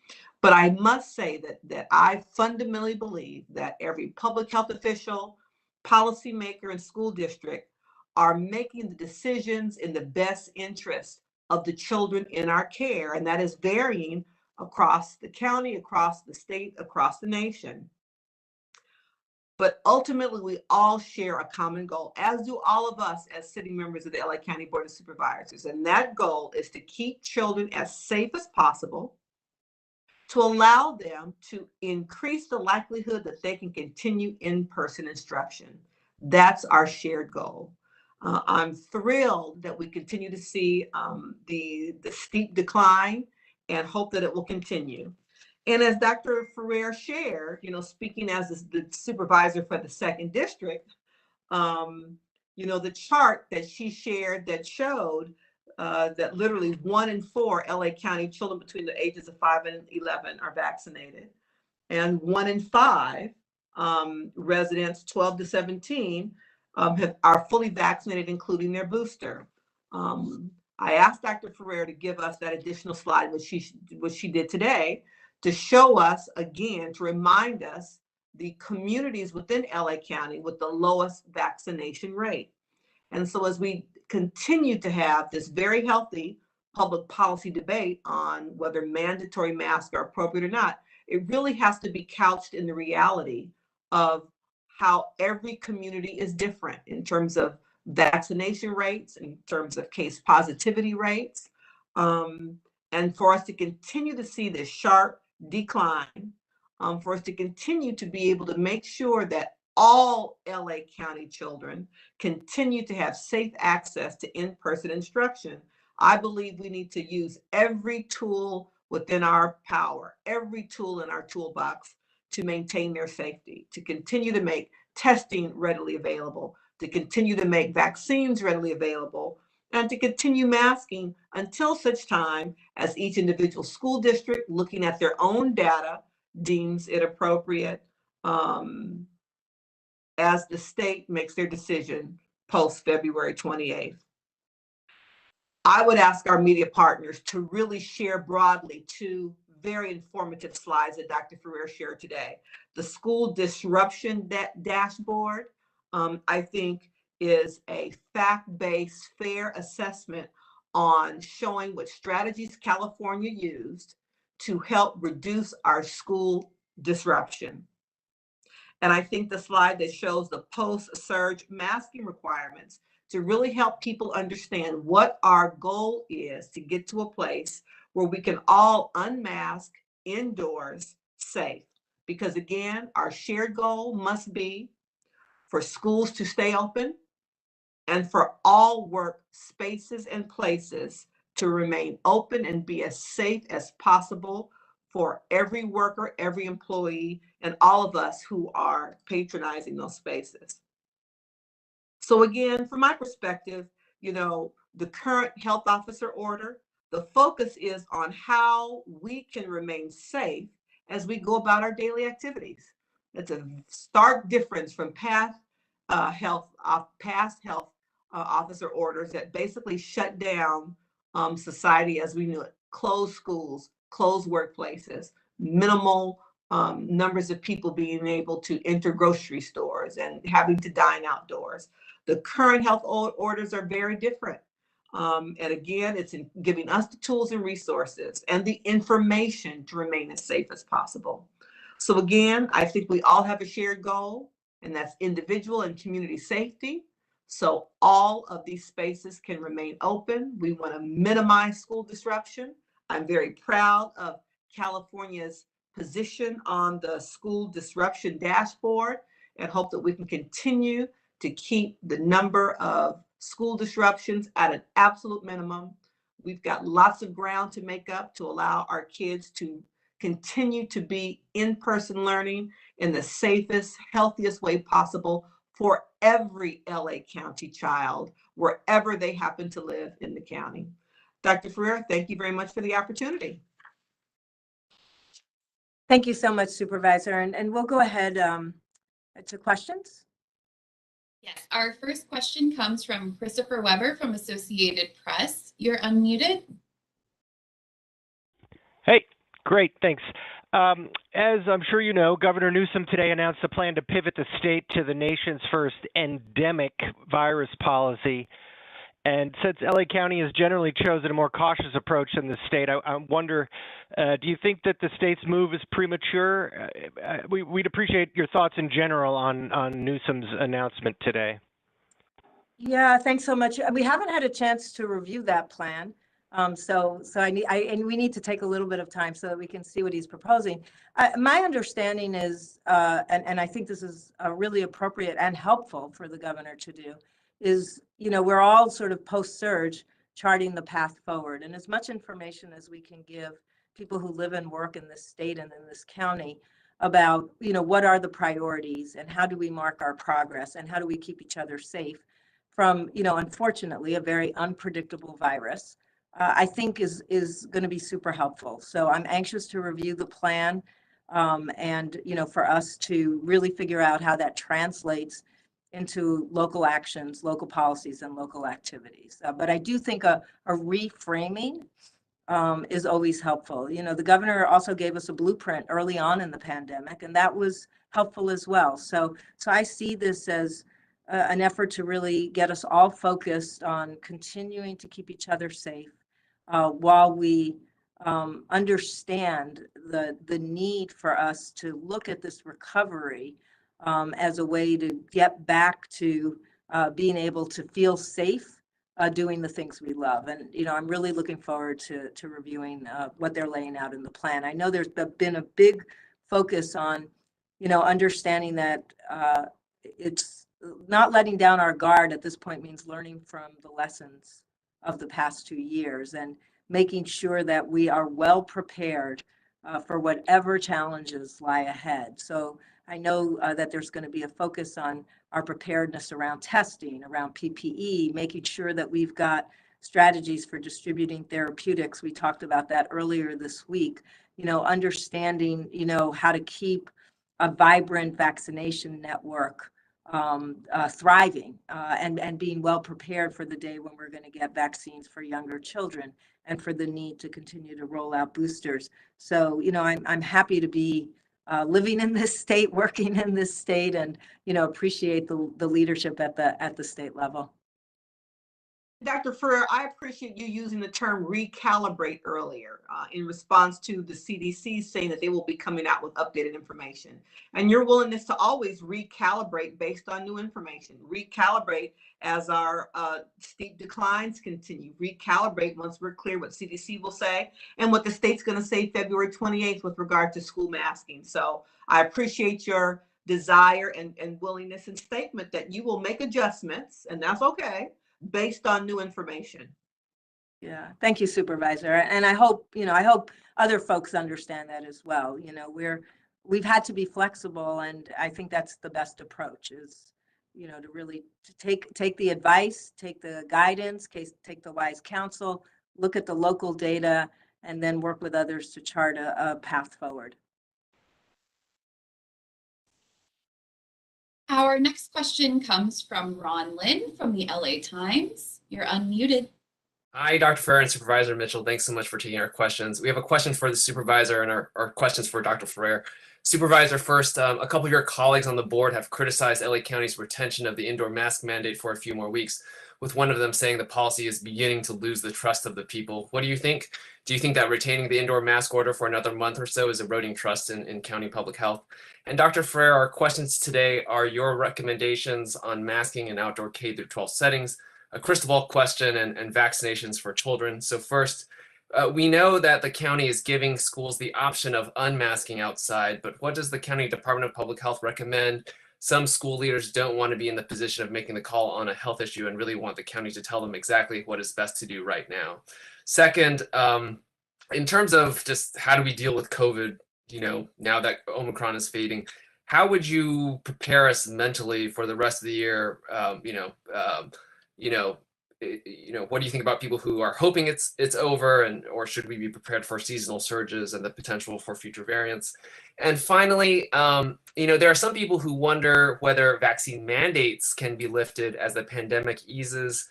But I must say that I fundamentally believe that every public health official, policymaker, and school district are making the decisions in the best interest of the children in our care, and that is varying across the county, across the state, across the nation. But ultimately, we all share a common goal, as do all of us as sitting members of the LA County Board of Supervisors. And that goal is to keep children as safe as possible, to allow them to increase the likelihood that they can continue in-person instruction. That's our shared goal. I'm thrilled that we continue to see the steep decline and hope that it will continue. And as Dr. Ferrer shared, speaking as the supervisor for the 2nd District, the chart that she shared that showed that literally 1 in 4 LA County children between the ages of 5 and 11 are vaccinated, and 1 in 5 residents 12 to 17 are fully vaccinated, including their booster. I asked Dr. Ferrer to give us that additional slide, which she did today, to show us again, to remind us the communities within LA County with the lowest vaccination rate. And so as we continue to have this very healthy public policy debate on whether mandatory masks are appropriate or not, it really has to be couched in the reality of how every community is different in terms of vaccination rates, in terms of case positivity rates. And for us to continue to see this sharp decline, for us to continue to be able to make sure that all LA County children continue to have safe access to in-person instruction, I believe we need to use every tool within our power, every tool in our toolbox to maintain their safety, to continue to make testing readily available, to continue to make vaccines readily available, and to continue masking until such time as each individual school district, looking at their own data, deems it appropriate, as the state makes their decision post February 28th. I would ask our media partners to really share broadly 2 very informative slides that Dr. Ferrer shared today. The school disruption dashboard, I think, is a fact-based, fair assessment on showing what strategies California used to help reduce our school disruption. And I think the slide that shows the post-surge masking requirements to really help people understand what our goal is to get to a place where we can all unmask indoors safe. Because again, our shared goal must be for schools to stay open and for all work spaces and places to remain open and be as safe as possible for every worker, every employee, and all of us who are patronizing those spaces. So again, from my perspective, the current health officer order, the focus is on how we can remain safe as we go about our daily activities. It's a stark difference from past health officer orders that basically shut down society as we knew it, closed schools, closed workplaces, minimal numbers of people being able to enter grocery stores and having to dine outdoors. The current health orders are very different. And again, it's in giving us the tools and resources and the information to remain as safe as possible. So again, I think we all have a shared goal, and that's individual and community safety. So all of these spaces can remain open. We want to minimize school disruption. I'm very proud of California's position on the school disruption dashboard and hope that we can continue to keep the number of school disruptions at an absolute minimum. We've got lots of ground to make up to allow our kids to continue to be in-person learning in the safest, healthiest way possible for every LA County child, wherever they happen to live in the county. Dr. Ferrer, thank you very much for the opportunity. Thank you so much, Supervisor. And we'll go ahead to questions. Yes, our first question comes from Christopher Weber from Associated Press. You're unmuted. Hey, great, thanks. As I'm sure you know, Governor Newsom today announced a plan to pivot the state to the nation's first endemic virus policy. And since LA County has generally chosen a more cautious approach than the state, I wonder, do you think that the state's move is premature? We'd appreciate your thoughts in general on Newsom's announcement today. Yeah, thanks so much. We haven't had a chance to review that plan. So we need to take a little bit of time so that we can see what he's proposing. My understanding is, and I think this is really appropriate and helpful for the governor to do, is, we're all sort of post-surge charting the path forward. And as much information as we can give people who live and work in this state and in this county about, what are the priorities and how do we mark our progress and how do we keep each other safe from, unfortunately, a very unpredictable virus, I think is going to be super helpful. So I'm anxious to review the plan and, for us to really figure out how that translates into local actions, local policies, and local activities. But I do think a reframing is always helpful. The governor also gave us a blueprint early on in the pandemic, and that was helpful as well. So I see this as an effort to really get us all focused on continuing to keep each other safe while we understand the need for us to look at this recovery as a way to get back to being able to feel safe doing the things we love. And, I'm really looking forward to reviewing what they're laying out in the plan. I know there's been a big focus on, understanding that it's not letting down our guard at this point means learning from the lessons of the past 2 years and making sure that we are well prepared for whatever challenges lie ahead. So I know that there's going to be a focus on our preparedness around testing, around PPE, making sure that we've got strategies for distributing therapeutics. We talked about that earlier this week, understanding, how to keep a vibrant vaccination network thriving and being well prepared for the day when we're going to get vaccines for younger children and for the need to continue to roll out boosters. So, I'm happy to be living in this state, working in this state, and appreciate the leadership at the state level. Dr. Ferrer, I appreciate you using the term recalibrate earlier in response to the CDC saying that they will be coming out with updated information. And your willingness to always recalibrate based on new information. Recalibrate as our steep declines continue. Recalibrate once we're clear what CDC will say and what the state's going to say February 28th with regard to school masking. So I appreciate your desire and willingness and statement that you will make adjustments, and that's okay, based on new information. Yeah, thank you, Supervisor. And I hope, I hope other folks understand that as well. We've had to be flexible, and I think that's the best approach is, to really take the advice, take the guidance, take the wise counsel, look at the local data, and then work with others to chart a path forward. Our next question comes from Ron Lynn from the LA Times. You're unmuted. Hi, Dr. Ferrer and Supervisor Mitchell. Thanks so much for taking our questions. We have a question for the supervisor and our questions for Dr. Ferrer. Supervisor, first, a couple of your colleagues on the board have criticized LA County's retention of the indoor mask mandate for a few more weeks, with one of them saying the policy is beginning to lose the trust of the people. What do you think? Do you think that retaining the indoor mask order for another month or so is eroding trust in county public health? And Dr. Ferrer, our questions today are your recommendations on masking in outdoor K-12 settings, a crystal ball question, and vaccinations for children. So first, we know that the county is giving schools the option of unmasking outside, but what does the County Department of Public Health recommend? Some school leaders don't want to be in the position of making the call on a health issue and really want the county to tell them exactly what is best to do right now. Second, in terms of just how do we deal with COVID, now that Omicron is fading, how would you prepare us mentally for the rest of the year? What do you think about people who are hoping it's over, or should we be prepared for seasonal surges and the potential for future variants? And finally, there are some people who wonder whether vaccine mandates can be lifted as the pandemic eases.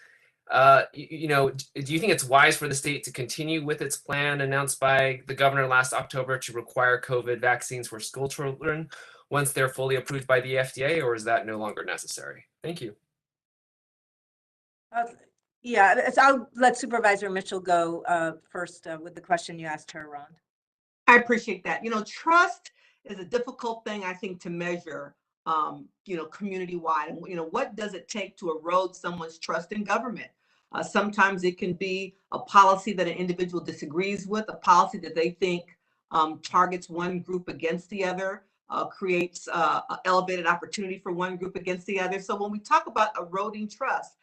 Do you think it's wise for the state to continue with its plan announced by the governor last October to require COVID vaccines for school children once they're fully approved by the FDA, or is that no longer necessary? Thank you. Yeah, I'll let Supervisor Mitchell go first with the question you asked her, Ron. I appreciate that. Trust is a difficult thing, I think, to measure, community-wide. And, what does it take to erode someone's trust in government? Sometimes it can be a policy that an individual disagrees with, a policy that they think targets one group against the other, creates elevated opportunity for one group against the other. So when we talk about eroding trust,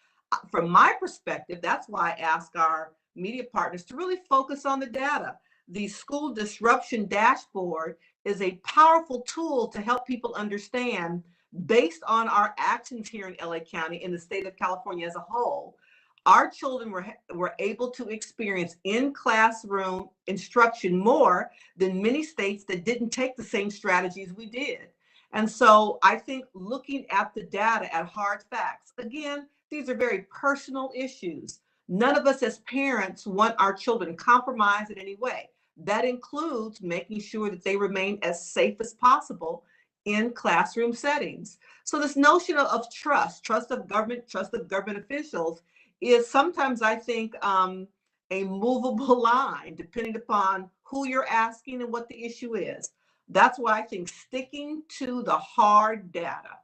from my perspective, that's why I ask our media partners to really focus on the data. The school disruption dashboard is a powerful tool to help people understand, based on our actions here in LA County, in the state of California as a whole, our children were able to experience in-classroom instruction more than many states that didn't take the same strategies we did. And so I think looking at the data, at hard facts, again, these are very personal issues. None of us as parents want our children compromised in any way. That includes making sure that they remain as safe as possible in classroom settings. So this notion of trust of government officials is sometimes, I think, a movable line, depending upon who you're asking and what the issue is. That's why I think sticking to the hard data,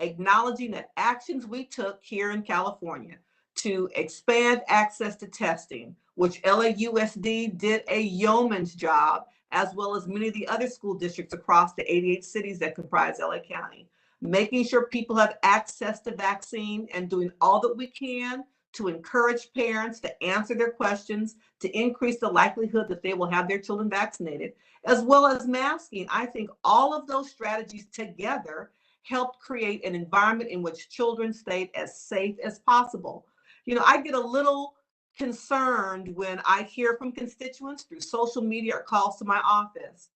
acknowledging that actions we took here in California to expand access to testing, which LAUSD did a yeoman's job, as well as many of the other school districts across the 88 cities that comprise LA County, making sure people have access to vaccine and doing all that we can to encourage parents to answer their questions, to increase the likelihood that they will have their children vaccinated, as well as masking. I think all of those strategies together helped create an environment in which children stayed as safe as possible. I get a little concerned when I hear from constituents through social media or calls to my office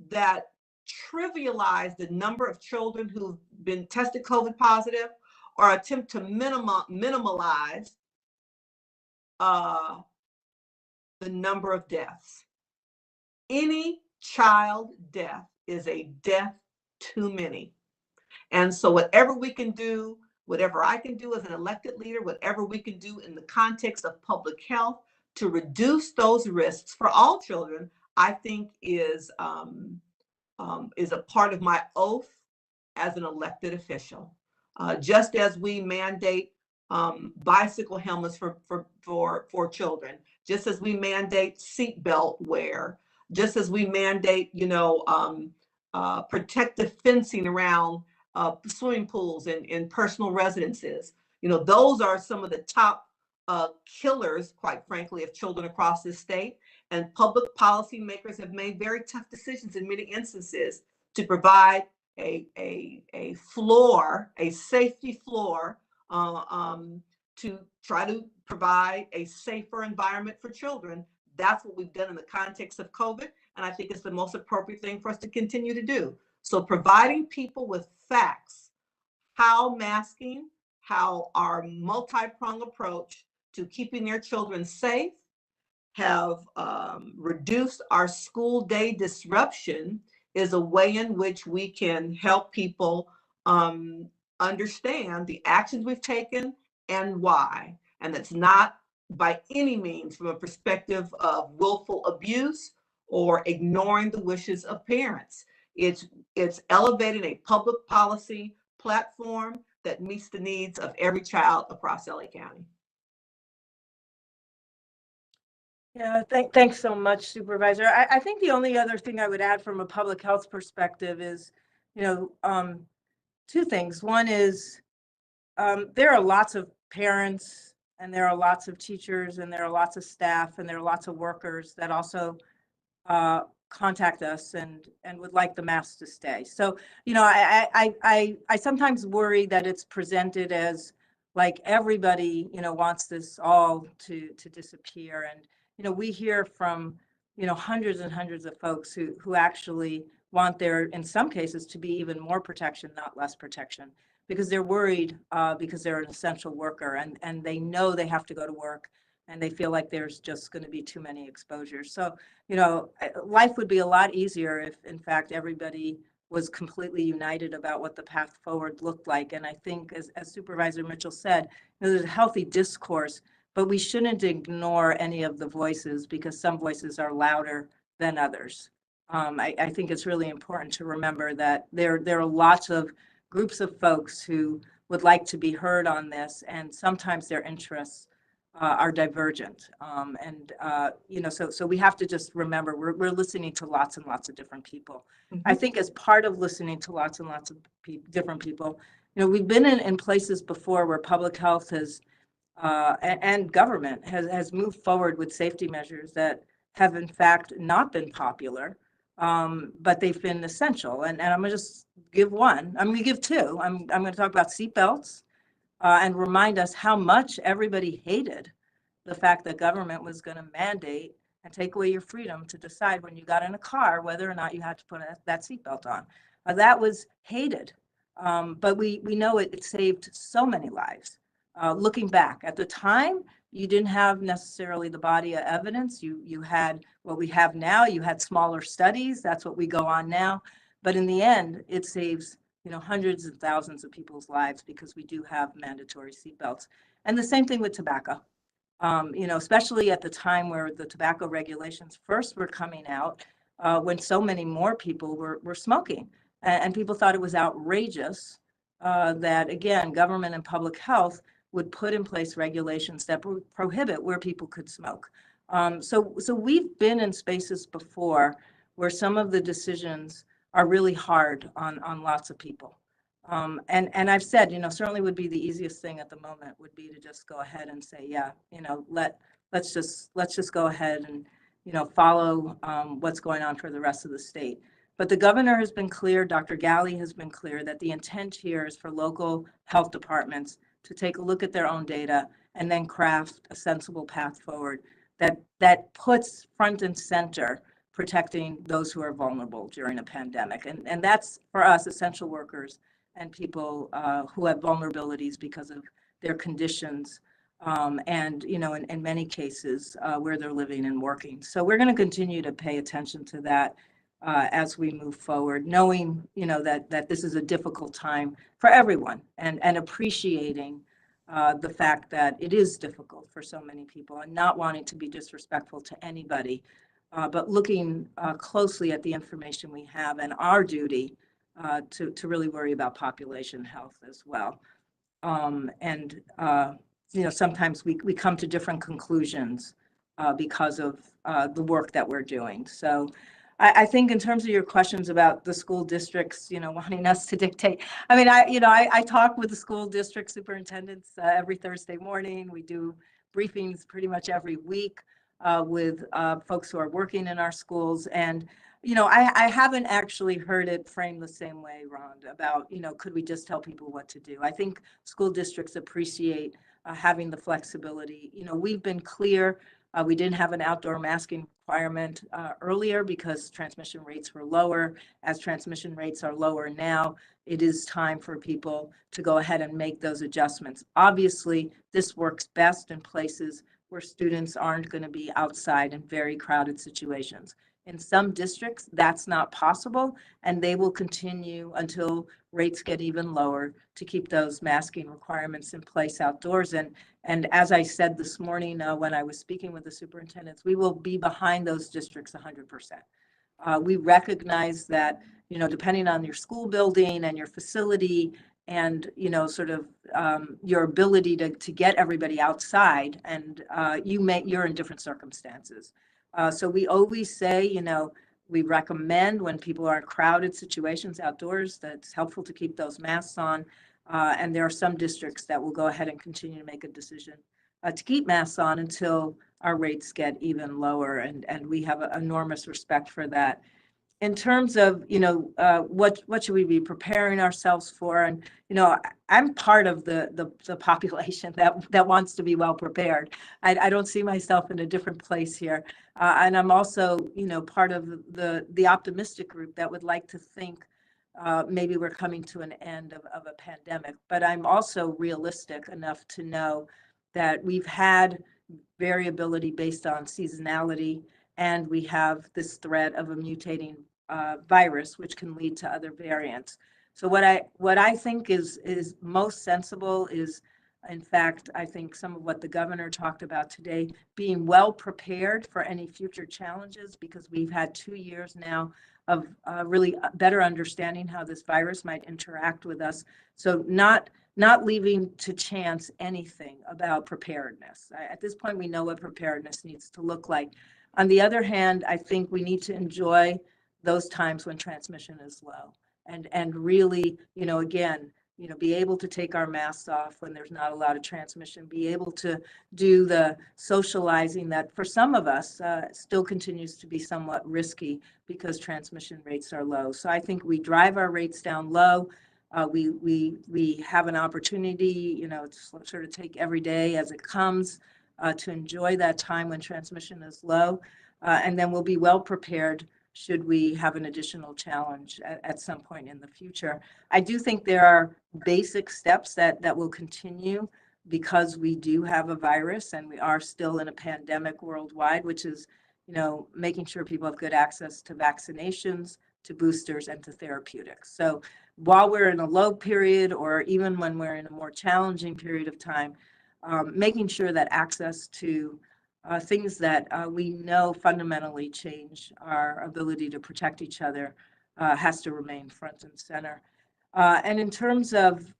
that trivialize the number of children who've been tested COVID positive or attempt to minimalize the number of deaths. Any child death is a death too many. And so whatever we can do whatever I can do as an elected leader, whatever we can do in the context of public health to reduce those risks for all children, I think is a part of my oath as an elected official. Just as we mandate bicycle helmets for children, just as we mandate seatbelt wear, just as we mandate, protective fencing around swimming pools and personal residences. Those are some of the top killers, quite frankly, of children across this state. And public policy makers have made very tough decisions in many instances to provide a floor, a safety floor, to try to provide a safer environment for children. That's what we've done in the context of COVID, and I think it's the most appropriate thing for us to continue to do. So providing people with facts, how masking, how our multi-pronged approach to keeping their children safe have reduced our school day disruption is a way in which we can help people understand the actions we've taken and why. And that's not by any means from a perspective of willful abuse or ignoring the wishes of parents. It's elevating a public policy platform that meets the needs of every child across LA County. Yeah, thanks so much, Supervisor. I think the only other thing I would add from a public health perspective is, two things. One is there are lots of parents and there are lots of teachers and there are lots of staff and there are lots of workers that also contact us and would like the masks to stay. So, I sometimes worry that it's presented as like everybody, wants this all to disappear. And, we hear from, hundreds and hundreds of folks who actually want there, in some cases, to be even more protection, not less protection, because they're worried because they're an essential worker and they know they have to go to work and they feel like there's just going to be too many exposures. So, life would be a lot easier if, in fact, everybody was completely united about what the path forward looked like. And I think, as Supervisor Mitchell said, there's a healthy discourse, but we shouldn't ignore any of the voices because some voices are louder than others. I think it's really important to remember that there are lots of groups of folks who would like to be heard on this, and sometimes their interests are divergent. So we have to just remember we're listening to lots and lots of different people. Mm-hmm. I think as part of listening to lots and lots of different people, we've been in places before where public health has and government has moved forward with safety measures that have in fact not been popular, but they've been essential. And I'm gonna just give one. I'm gonna give two. I'm gonna talk about seatbelts and remind us how much everybody hated the fact that government was going to mandate and take away your freedom to decide when you got in a car whether or not you had to put that seatbelt on. That was hated, but we know it saved so many lives. Looking back at the time, you didn't have necessarily the body of evidence. You had what we have now. You had smaller studies. That's what we go on now. But in the end, it saves hundreds of thousands of people's lives because we do have mandatory seatbelts. And the same thing with tobacco. Especially at the time where the tobacco regulations first were coming out, when so many more people were smoking, and people thought it was outrageous that, again, government and public health would put in place regulations that prohibit where people could smoke. So we've been in spaces before where some of the decisions are really hard on lots of people. And I've said, certainly would be the easiest thing at the moment would be to just go ahead and say, yeah, let's just go ahead and, follow what's going on for the rest of the state. But the governor has been clear, Dr. Galley has been clear that the intent here is for local health departments to take a look at their own data and then craft a sensible path forward that puts front and center protecting those who are vulnerable during a pandemic. And that's, for us, essential workers and people who have vulnerabilities because of their conditions and, in many cases, where they're living and working. So we're going to continue to pay attention to that. as we move forward, knowing, that this is a difficult time for everyone, and appreciating the fact that it is difficult for so many people, and not wanting to be disrespectful to anybody, but looking closely at the information we have and our duty to really worry about population health as well. And sometimes we come to different conclusions because of the work that we're doing. So I think in terms of your questions about the school districts, wanting us to dictate, I mean, I talk with the school district superintendents every Thursday morning. We do briefings pretty much every week with folks who are working in our schools. And I haven't actually heard it framed the same way, Rhonda, about, could we just tell people what to do? I think school districts appreciate having the flexibility. We've been clear. We didn't have an outdoor masking requirement earlier because transmission rates were lower. As transmission rates are lower now, it is time for people to go ahead and make those adjustments. Obviously, this works best in places where students aren't going to be outside in very crowded situations. In some districts, that's not possible, and they will continue until rates get even lower to keep those masking requirements in place outdoors. And as I said this morning when I was speaking with the superintendents, we will be behind those districts 100%. We recognize that, depending on your school building and your facility and, sort of your ability to get everybody outside, and you're in different circumstances. So we always say, we recommend when people are in crowded situations outdoors, that it's helpful to keep those masks on. And there are some districts that will go ahead and continue to make a decision to keep masks on until our rates get even lower. And we have an enormous respect for that. In terms of, what should we be preparing ourselves for? And, I'm part of the population that wants to be well prepared. I don't see myself in a different place here. And I'm also, part of the optimistic group that would like to think maybe we're coming to an end of a pandemic. But I'm also realistic enough to know that we've had variability based on seasonality, and we have this threat of a mutating virus, which can lead to other variants. So what I think is most sensible is, in fact, I think some of what the governor talked about today, being well prepared for any future challenges, because we've had 2 years now of really better understanding how this virus might interact with us. So not leaving to chance anything about preparedness. At this point, we know what preparedness needs to look like. On the other hand, I think we need to enjoy those times when transmission is low, and really, again, be able to take our masks off when there's not a lot of transmission, be able to do the socializing that for some of us still continues to be somewhat risky because transmission rates are low. So I think we drive our rates down low. We have an opportunity, to sort of take every day as it comes to enjoy that time when transmission is low, and then we'll be well prepared should we have an additional challenge at some point in the future. I do think there are basic steps that will continue because we do have a virus and we are still in a pandemic worldwide, which is, making sure people have good access to vaccinations, to boosters, and to therapeutics. So while we're in a low period, or even when we're in a more challenging period of time, making sure that access to things that we know fundamentally change our ability to protect each other has to remain front and center. And in terms of,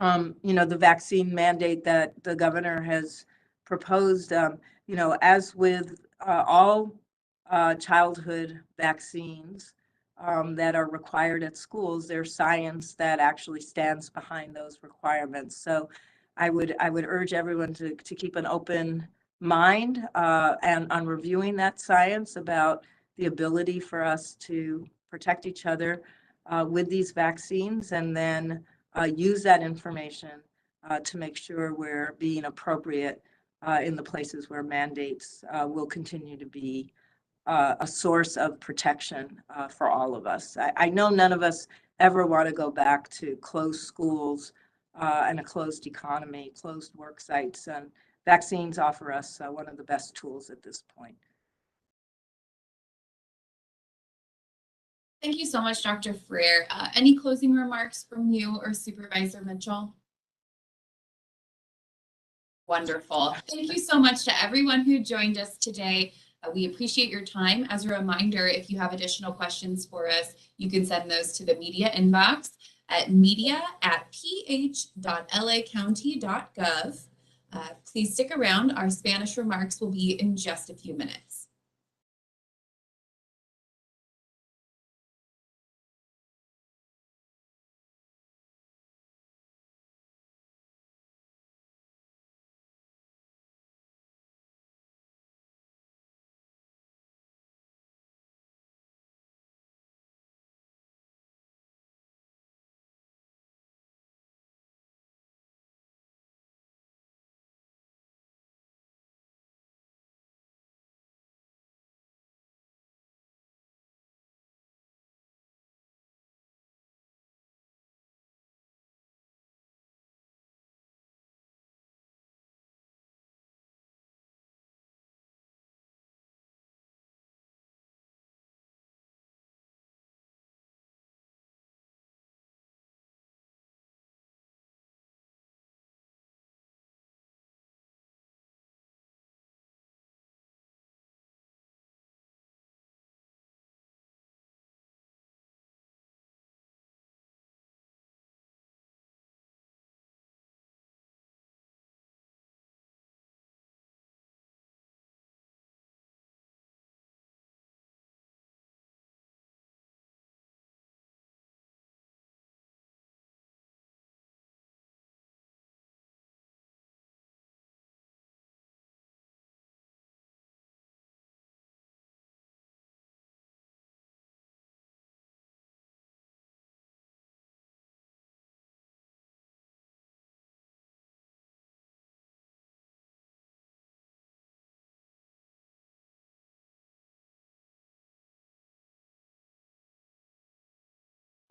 the vaccine mandate that the governor has proposed, as with all childhood vaccines that are required at schools, there's science that actually stands behind those requirements. So I would urge everyone to keep an open mind and on reviewing that science about the ability for us to protect each other with these vaccines, and then use that information to make sure we're being appropriate in the places where mandates will continue to be a source of protection for all of us. I know none of us ever want to go back to closed schools and a closed economy, closed work sites, and vaccines offer us one of the best tools at this point. Thank you so much, Dr. Freer. Any closing remarks from you or Supervisor Mitchell? Wonderful. Thank you so much to everyone who joined us today. We appreciate your time. As a reminder, if you have additional questions for us, you can send those to the media inbox at media@ph.lacounty.gov. Please stick around. Our Spanish remarks will be in just a few minutes.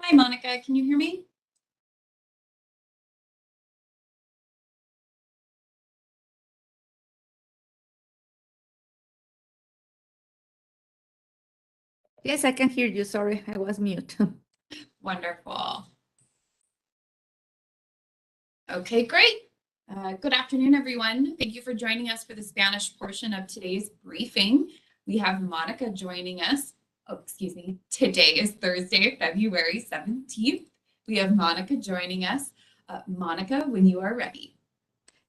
Hi, Monica. Can you hear me? Yes, I can hear you. Sorry, I was mute. Wonderful. Okay, great. Good afternoon, everyone. Thank you for joining us for the Spanish portion of today's briefing. We have Monica joining us. Oh, excuse me. Today is Thursday, February 17th. We have Monica joining us. Monica, when you are ready.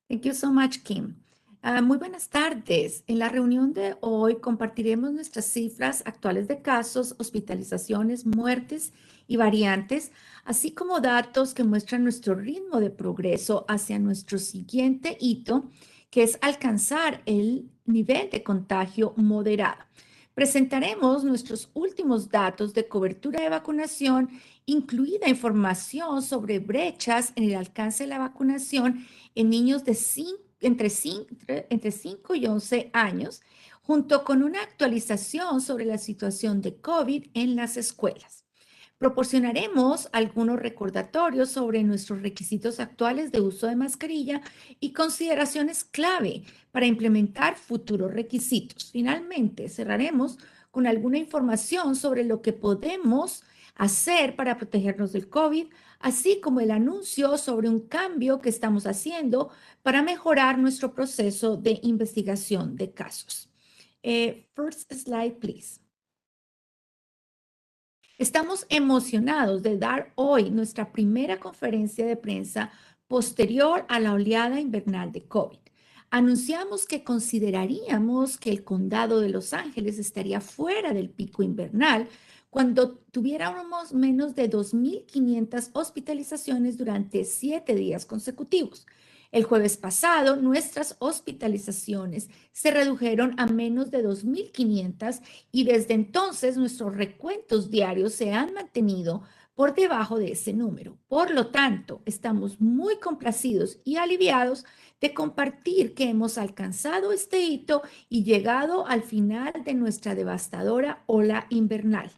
Thank you so much, Kim. Muy buenas tardes. En la reunión de hoy compartiremos nuestras cifras actuales de casos, hospitalizaciones, muertes y variantes, así como datos que muestran nuestro ritmo de progreso hacia nuestro siguiente hito, que es alcanzar el nivel de contagio moderado. Presentaremos nuestros últimos datos de cobertura de vacunación, incluida información sobre brechas en el alcance de la vacunación en niños de entre 5 y 11 años, junto con una actualización sobre la situación de COVID en las escuelas. Proporcionaremos algunos recordatorios sobre nuestros requisitos actuales de uso de mascarilla y consideraciones clave para implementar futuros requisitos. Finalmente, cerraremos con alguna información sobre lo que podemos hacer para protegernos del COVID, así como el anuncio sobre un cambio que estamos haciendo para mejorar nuestro proceso de investigación de casos. First slide, please. Estamos emocionados de dar hoy nuestra primera conferencia de prensa posterior a la oleada invernal de COVID. Anunciamos que consideraríamos que el condado de Los Ángeles estaría fuera del pico invernal cuando tuviéramos menos de 2.500 hospitalizaciones durante 7 días consecutivos. El jueves pasado, nuestras hospitalizaciones se redujeron a menos de 2.500 y desde entonces nuestros recuentos diarios se han mantenido por debajo de ese número. Por lo tanto, estamos muy complacidos y aliviados de compartir que hemos alcanzado este hito y llegado al final de nuestra devastadora ola invernal.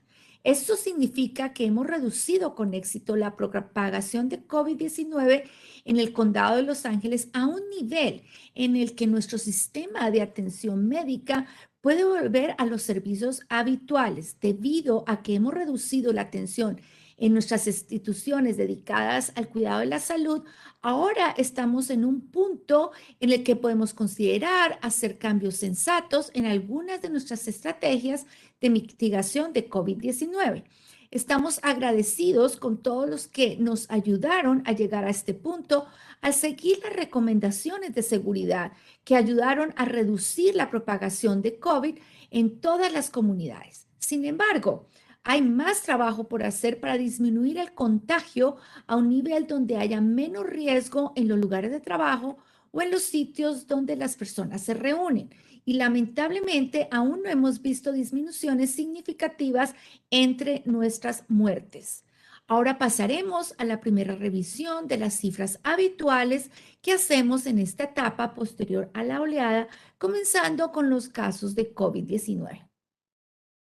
Esto significa que hemos reducido con éxito la propagación de COVID-19 en el condado de Los Ángeles a un nivel en el que nuestro sistema de atención médica puede volver a los servicios habituales debido a que hemos reducido la atención en nuestras instituciones dedicadas al cuidado de la salud. Ahora estamos en un punto en el que podemos considerar hacer cambios sensatos en algunas de nuestras estrategias de mitigación de COVID-19. Estamos agradecidos con todos los que nos ayudaron a llegar a este punto al seguir las recomendaciones de seguridad que ayudaron a reducir la propagación de COVID en todas las comunidades. Sin embargo, hay más trabajo por hacer para disminuir el contagio a un nivel donde haya menos riesgo en los lugares de trabajo o en los sitios donde las personas se reúnen. Y lamentablemente aún no hemos visto disminuciones significativas entre nuestras muertes. Ahora pasaremos a la primera revisión de las cifras habituales que hacemos en esta etapa posterior a la oleada, comenzando con los casos de COVID-19.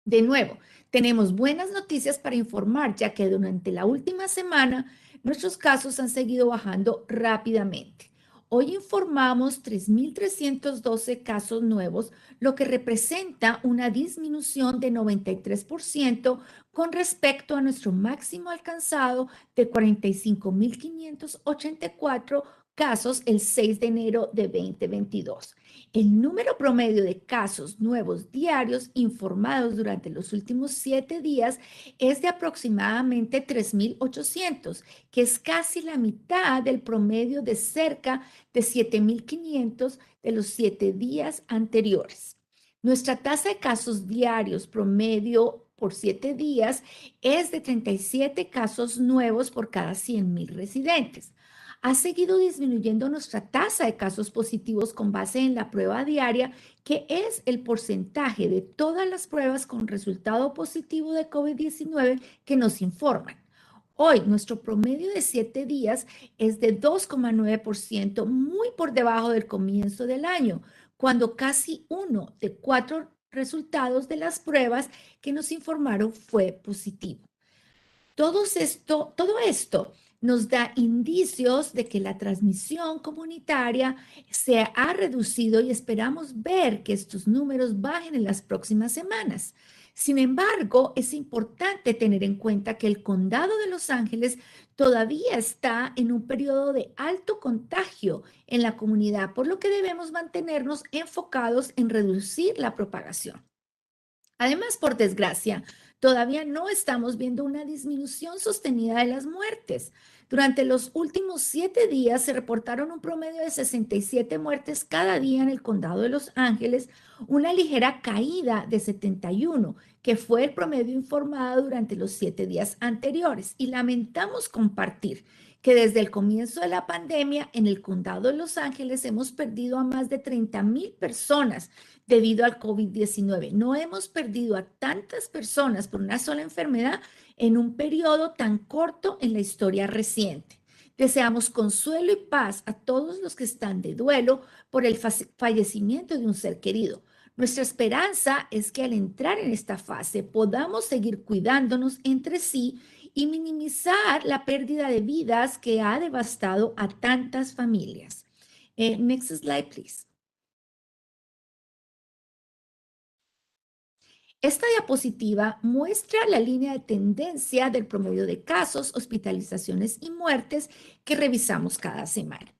De nuevo, tenemos buenas noticias para informar, ya que durante la última semana nuestros casos han seguido bajando rápidamente. Hoy informamos 3.312 casos nuevos, lo que representa una disminución de 93% con respecto a nuestro máximo alcanzado de 45.584 casos el 6 de enero de 2022. El número promedio de casos nuevos diarios informados durante los últimos 7 días es de aproximadamente 3.800, que es casi la mitad del promedio de cerca de 7.500 de los 7 días anteriores. Nuestra tasa de casos diarios promedio por 7 días es de 37 casos nuevos por cada 100.000 residentes. Ha seguido disminuyendo nuestra tasa de casos positivos con base en la prueba diaria, que es el porcentaje de todas las pruebas con resultado positivo de COVID-19 que nos informan. Hoy, nuestro promedio de 7 días es de 2,9%, muy por debajo del comienzo del año, cuando casi 1 de 4 resultados de las pruebas que nos informaron fue positivo. Todo esto nos da indicios de que la transmisión comunitaria se ha reducido y esperamos ver que estos números bajen en las próximas semanas. Sin embargo, es importante tener en cuenta que el condado de Los Ángeles todavía está en un periodo de alto contagio en la comunidad, por lo que debemos mantenernos enfocados en reducir la propagación. Además, por desgracia, todavía no estamos viendo una disminución sostenida de las muertes. Durante los últimos 7 días se reportaron un promedio de 67 muertes cada día en el condado de Los Ángeles, una ligera caída de 71, que fue el promedio informado durante los 7 días anteriores. Y lamentamos compartir que desde el comienzo de la pandemia en el condado de Los Ángeles hemos perdido a más de 30,000 personas debido al COVID-19. No hemos perdido a tantas personas por una sola enfermedad en un periodo tan corto en la historia reciente. Deseamos consuelo y paz a todos los que están de duelo por el fallecimiento de un ser querido. Nuestra esperanza es que al entrar en esta fase podamos seguir cuidándonos entre sí y minimizar la pérdida de vidas que ha devastado a tantas familias. Next slide, please. Esta diapositiva muestra la línea de tendencia del promedio de casos, hospitalizaciones y muertes que revisamos cada semana.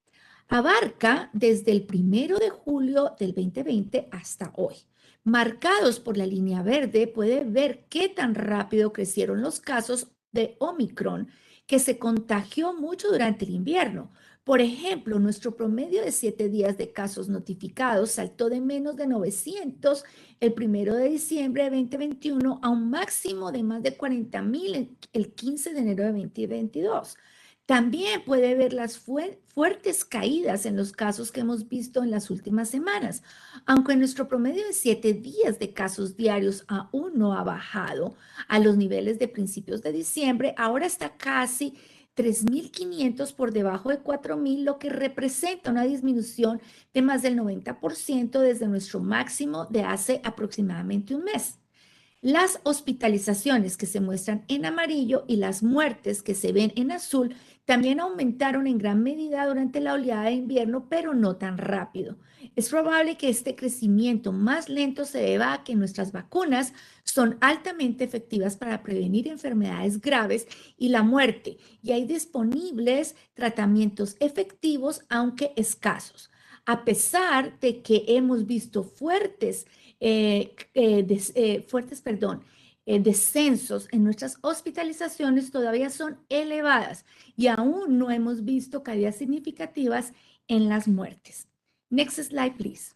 Abarca desde el 1 de julio del 2020 hasta hoy. Marcados por la línea verde, puede ver qué tan rápido crecieron los casos de Omicron, que se contagió mucho durante el invierno. Por ejemplo, nuestro promedio de 7 días de casos notificados saltó de menos de 900 el 1 de diciembre de 2021 a un máximo de más de 40,000 el 15 de enero de 2022. También puede ver las fuertes caídas en los casos que hemos visto en las últimas semanas. Aunque nuestro promedio de 7 días de casos diarios aún no ha bajado a los niveles de principios de diciembre, ahora está casi 3.500 por debajo de 4.000, lo que representa una disminución de más del 90% desde nuestro máximo de hace aproximadamente un mes. Las hospitalizaciones que se muestran en amarillo y las muertes que se ven en azul también aumentaron en gran medida durante la oleada de invierno, pero no tan rápido. Es probable que este crecimiento más lento se deba a que nuestras vacunas son altamente efectivas para prevenir enfermedades graves y la muerte, y hay disponibles tratamientos efectivos, aunque escasos. A pesar de que hemos visto fuertes descensos en nuestras hospitalizaciones, todavía son elevadas y aún no hemos visto caídas significativas en las muertes. Next slide, please.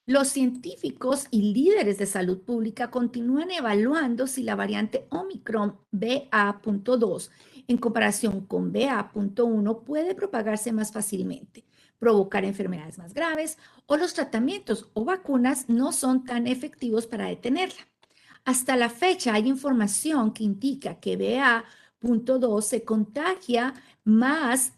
Los científicos y líderes de salud pública continúan evaluando si la variante Omicron BA.2 en comparación con BA.1 puede propagarse más fácilmente, provocar enfermedades más graves o los tratamientos o vacunas no son tan efectivos para detenerla. Hasta la fecha hay información que indica que BA.2 se contagia más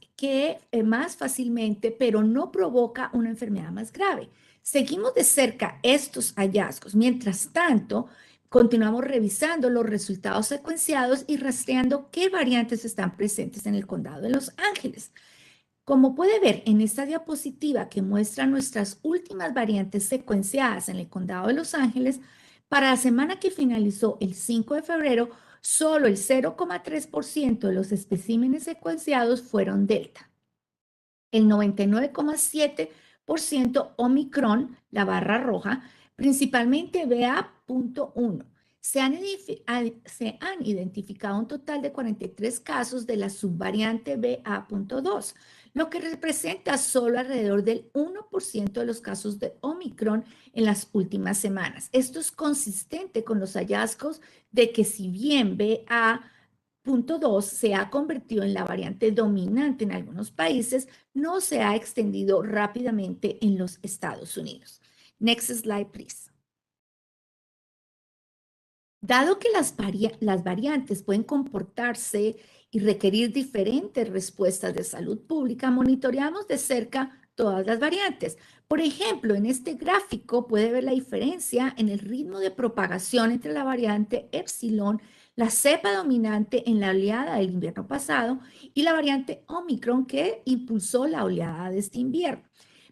fácilmente, pero no provoca una enfermedad más grave. Seguimos de cerca estos hallazgos. Mientras tanto, continuamos revisando los resultados secuenciados y rastreando qué variantes están presentes en el condado de Los Ángeles. Como puede ver en esta diapositiva que muestra nuestras últimas variantes secuenciadas en el condado de Los Ángeles, para la semana que finalizó el 5 de febrero, solo el 0,3% de los especímenes secuenciados fueron Delta. El 99,7% Omicron, la barra roja, principalmente BA.1. Se han identificado un total de 43 casos de la subvariante BA.2, lo que representa solo alrededor del 1% de los casos de Omicron en las últimas semanas. Esto es consistente con los hallazgos de que si bien BA.2 se ha convertido en la variante dominante en algunos países, no se ha extendido rápidamente en los Estados Unidos. Next slide, please. Dado que las variantes pueden comportarse y requerir diferentes respuestas de salud pública, monitoreamos de cerca todas las variantes. Por ejemplo, en este gráfico puede ver la diferencia en el ritmo de propagación entre la variante Epsilon, la cepa dominante en la oleada del invierno pasado, y la variante Omicron que impulsó la oleada de este invierno.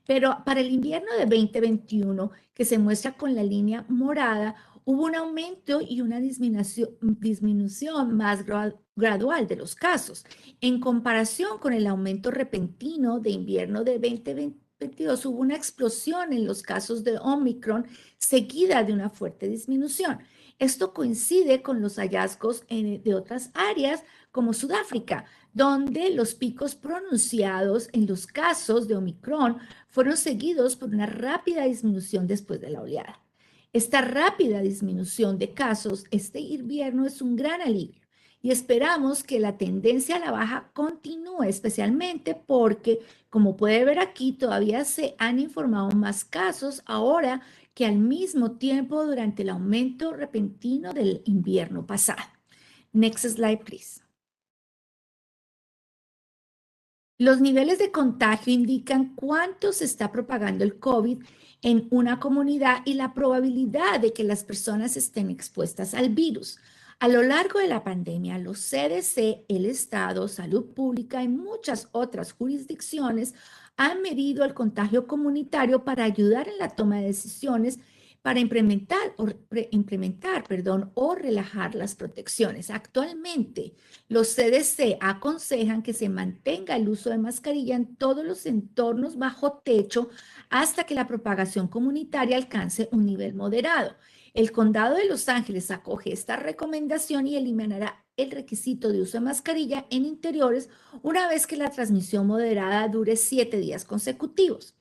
Pero para el invierno de 2021, que se muestra con la línea morada, hubo un aumento y una disminución más gradual de los casos. En comparación con el aumento repentino de invierno de 2022, hubo una explosión en los casos de Omicron seguida de una fuerte disminución. Esto coincide con los hallazgos de otras áreas como Sudáfrica, donde los picos pronunciados en los casos de Omicron fueron seguidos por una rápida disminución después de la oleada. Esta rápida disminución de casos este invierno es un gran alivio y esperamos que la tendencia a la baja continúe, especialmente porque, como puede ver aquí, todavía se han informado más casos ahora que al mismo tiempo durante el aumento repentino del invierno pasado. Next slide, please. Los niveles de contagio indican cuánto se está propagando el COVID en una comunidad y la probabilidad de que las personas estén expuestas al virus. A lo largo de la pandemia, los CDC, el Estado, Salud Pública y muchas otras jurisdicciones han medido el contagio comunitario para ayudar en la toma de decisiones para implementar o relajar las protecciones. Actualmente, los CDC aconsejan que se mantenga el uso de mascarilla en todos los entornos bajo techo hasta que la propagación comunitaria alcance un nivel moderado. El condado de Los Ángeles acoge esta recomendación y eliminará el requisito de uso de mascarilla en interiores una vez que la transmisión moderada dure 7 días consecutivos.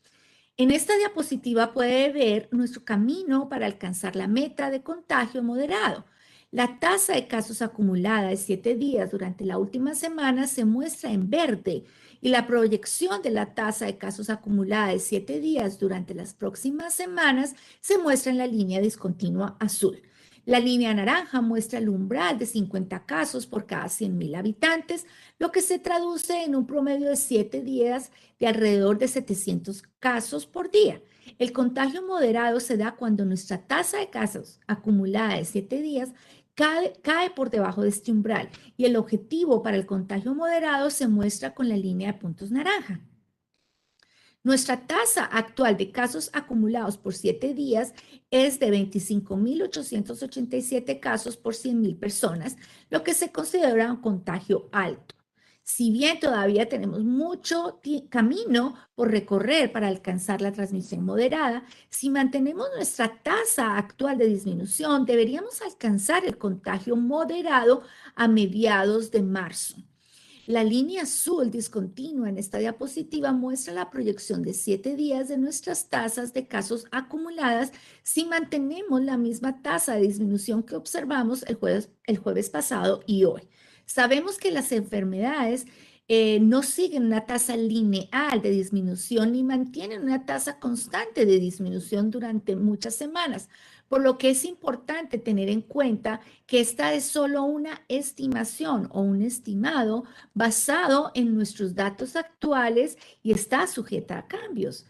En esta diapositiva puede ver nuestro camino para alcanzar la meta de contagio moderado. La tasa de casos acumulada de 7 días durante la última semana se muestra en verde y la proyección de la tasa de casos acumulada de 7 días durante las próximas semanas se muestra en la línea discontinua azul. La línea naranja muestra el umbral de 50 casos por cada 100,000 habitantes, lo que se traduce en un promedio de 7 días de alrededor de 700 casos por día. El contagio moderado se da cuando nuestra tasa de casos acumulada de 7 días cae por debajo de este umbral y el objetivo para el contagio moderado se muestra con la línea de puntos naranja. Nuestra tasa actual de casos acumulados por 7 días es de 25,887 casos por 100,000 personas, lo que se considera un contagio alto. Si bien todavía tenemos mucho camino por recorrer para alcanzar la transmisión moderada, si mantenemos nuestra tasa actual de disminución, deberíamos alcanzar el contagio moderado a mediados de marzo. La línea azul discontinua en esta diapositiva muestra la proyección de 7 días de nuestras tasas de casos acumuladas si mantenemos la misma tasa de disminución que observamos el jueves pasado y hoy. Sabemos que las enfermedades no siguen una tasa lineal de disminución ni mantienen una tasa constante de disminución durante muchas semanas, por lo que es importante tener en cuenta que esta es solo una estimación o un estimado basado en nuestros datos actuales y está sujeta a cambios.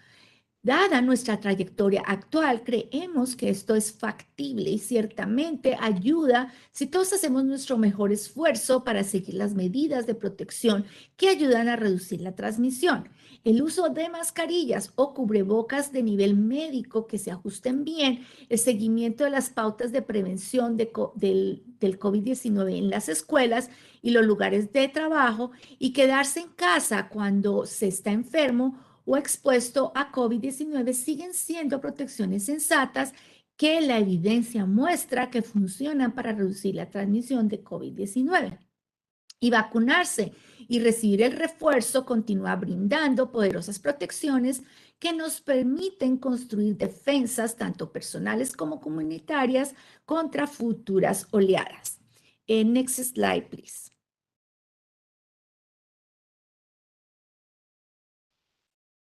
Dada nuestra trayectoria actual, creemos que esto es factible y ciertamente ayuda si todos hacemos nuestro mejor esfuerzo para seguir las medidas de protección que ayudan a reducir la transmisión. El uso de mascarillas o cubrebocas de nivel médico que se ajusten bien, el seguimiento de las pautas de prevención del COVID-19 en las escuelas y los lugares de trabajo y quedarse en casa cuando se está enfermo o expuesto a COVID-19 siguen siendo protecciones sensatas que la evidencia muestra que funcionan para reducir la transmisión de COVID-19. Y vacunarse y recibir el refuerzo continúa brindando poderosas protecciones que nos permiten construir defensas tanto personales como comunitarias contra futuras oleadas. Next slide, please.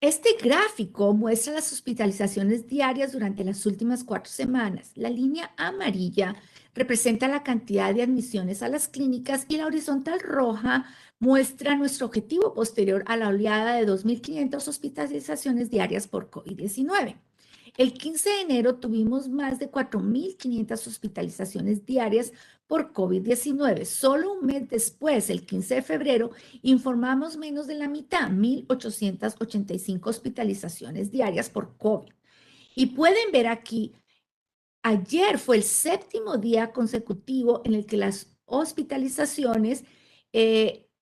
Este gráfico muestra las hospitalizaciones diarias durante las últimas 4 semanas. La línea amarilla representa la cantidad de admisiones a las clínicas y la horizontal roja muestra nuestro objetivo posterior a la oleada de 2,500 hospitalizaciones diarias por COVID-19. El 15 de enero tuvimos más de 4,500 hospitalizaciones diarias por COVID-19. Solo un mes después, el 15 de febrero, informamos menos de la mitad, 1,885 hospitalizaciones diarias por COVID. Y pueden ver aquí, ayer fue el 7º día consecutivo en el que las hospitalizaciones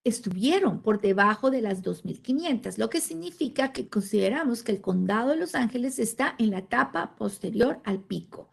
estuvieron por debajo de las 2,500, lo que significa que consideramos que el condado de Los Ángeles está en la etapa posterior al pico.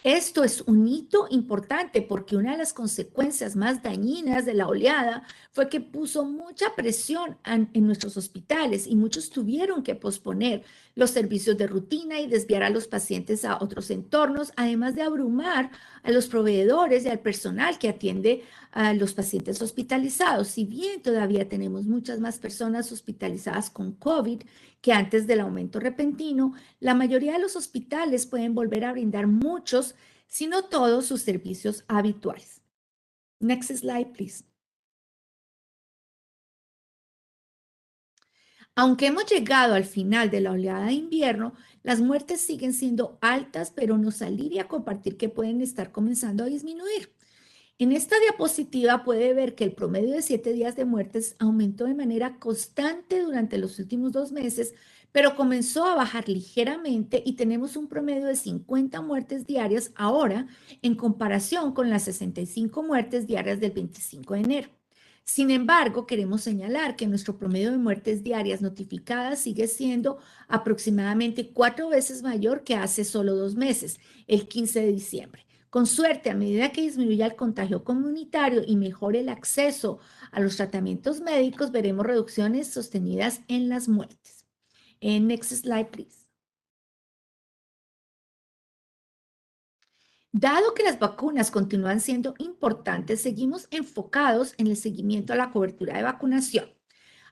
Esto es un hito importante porque una de las consecuencias más dañinas de la oleada fue que puso mucha presión en nuestros hospitales y muchos tuvieron que posponer los servicios de rutina y desviar a los pacientes a otros entornos, además de abrumar a los proveedores y al personal que atiende a los pacientes hospitalizados. Si bien todavía tenemos muchas más personas hospitalizadas con COVID que antes del aumento repentino, la mayoría de los hospitales pueden volver a brindar muchos, si no todos, sus servicios habituales. Next slide, please. Aunque hemos llegado al final de la oleada de invierno, las muertes siguen siendo altas, pero nos alivia compartir que pueden estar comenzando a disminuir. En esta diapositiva puede ver que el promedio de 7 días de muertes aumentó de manera constante durante los últimos 2 meses, pero comenzó a bajar ligeramente y tenemos un promedio de 50 muertes diarias ahora en comparación con las 65 muertes diarias del 25 de enero. Sin embargo, queremos señalar que nuestro promedio de muertes diarias notificadas sigue siendo aproximadamente 4 veces mayor que hace solo 2 meses, el 15 de diciembre. Con suerte, a medida que disminuya el contagio comunitario y mejore el acceso a los tratamientos médicos, veremos reducciones sostenidas en las muertes. Next slide, please. Dado que las vacunas continúan siendo importantes, seguimos enfocados en el seguimiento a la cobertura de vacunación.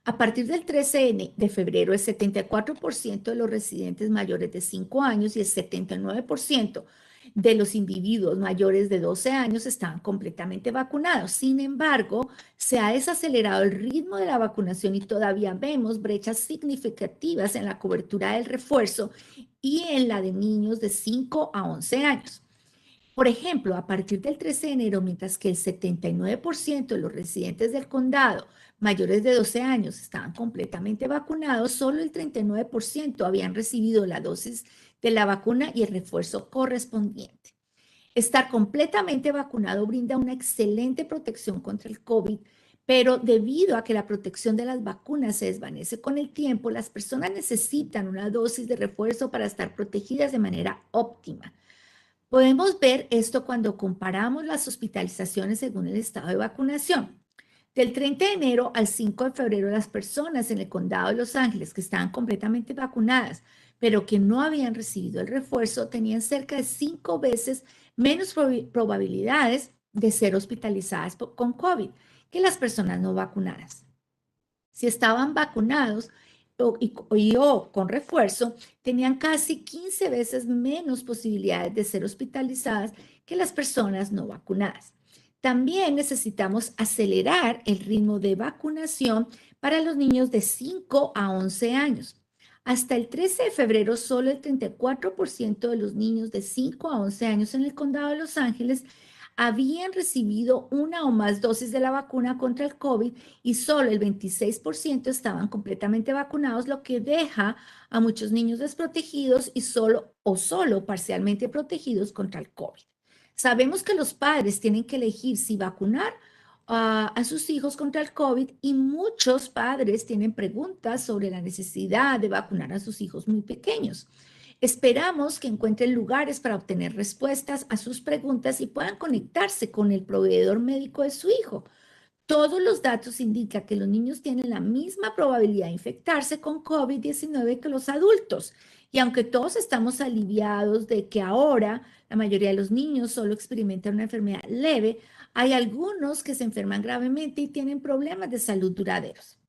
A partir del 13 de febrero, el 74% de los residentes mayores de 5 años y el 79% de los individuos mayores de 12 años estaban completamente vacunados. Sin embargo, se ha desacelerado el ritmo de la vacunación y todavía vemos brechas significativas en la cobertura del refuerzo y en la de niños de 5 a 11 años. Por ejemplo, a partir del 13 de enero, mientras que el 79% de los residentes del condado mayores de 12 años estaban completamente vacunados, solo el 39% habían recibido la dosis de la vacuna y el refuerzo correspondiente. Estar completamente vacunado brinda una excelente protección contra el COVID, pero debido a que la protección de las vacunas se desvanece con el tiempo, las personas necesitan una dosis de refuerzo para estar protegidas de manera óptima. Podemos ver esto cuando comparamos las hospitalizaciones según el estado de vacunación. Del 30 de enero al 5 de febrero, las personas en el condado de Los Ángeles que estaban completamente vacunadas, pero que no habían recibido el refuerzo, tenían cerca de 5 veces menos probabilidades de ser hospitalizadas con COVID que las personas no vacunadas. Si estaban vacunados o con refuerzo, tenían casi 15 veces menos posibilidades de ser hospitalizadas que las personas no vacunadas. También necesitamos acelerar el ritmo de vacunación para los niños de 5 a 11 años. Hasta el 13 de febrero, solo el 34% de los niños de 5 a 11 años en el condado de Los Ángeles habían recibido una o más dosis de la vacuna contra el COVID y solo el 26% estaban completamente vacunados, lo que deja a muchos niños desprotegidos y solo parcialmente protegidos contra el COVID. Sabemos que los padres tienen que elegir si vacunar a sus hijos contra el COVID y muchos padres tienen preguntas sobre la necesidad de vacunar a sus hijos muy pequeños. Esperamos que encuentren lugares para obtener respuestas a sus preguntas y puedan conectarse con el proveedor médico de su hijo. Todos los datos indican que los niños tienen la misma probabilidad de infectarse con COVID-19 que los adultos. Y aunque todos estamos aliviados de que ahora la mayoría de los niños solo experimentan una enfermedad leve, hay algunos que se enferman gravemente y tienen problemas de salud duraderos.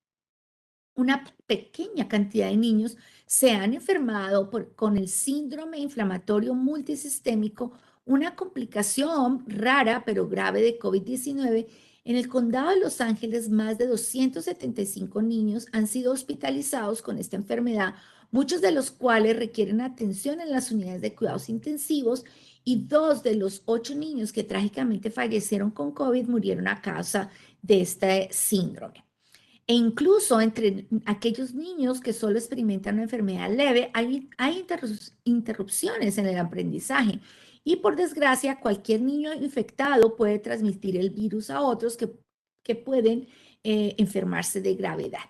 Una pequeña cantidad de niños se han enfermado con el síndrome inflamatorio multisistémico, una complicación rara pero grave de COVID-19. En el condado de Los Ángeles, más de 275 niños han sido hospitalizados con esta enfermedad, muchos de los cuales requieren atención en las unidades de cuidados intensivos, y 2 de los 8 niños que trágicamente fallecieron con COVID murieron a causa de este síndrome. E incluso entre aquellos niños que solo experimentan una enfermedad leve, hay interrupciones en el aprendizaje. Y por desgracia, cualquier niño infectado puede transmitir el virus a otros que pueden enfermarse de gravedad.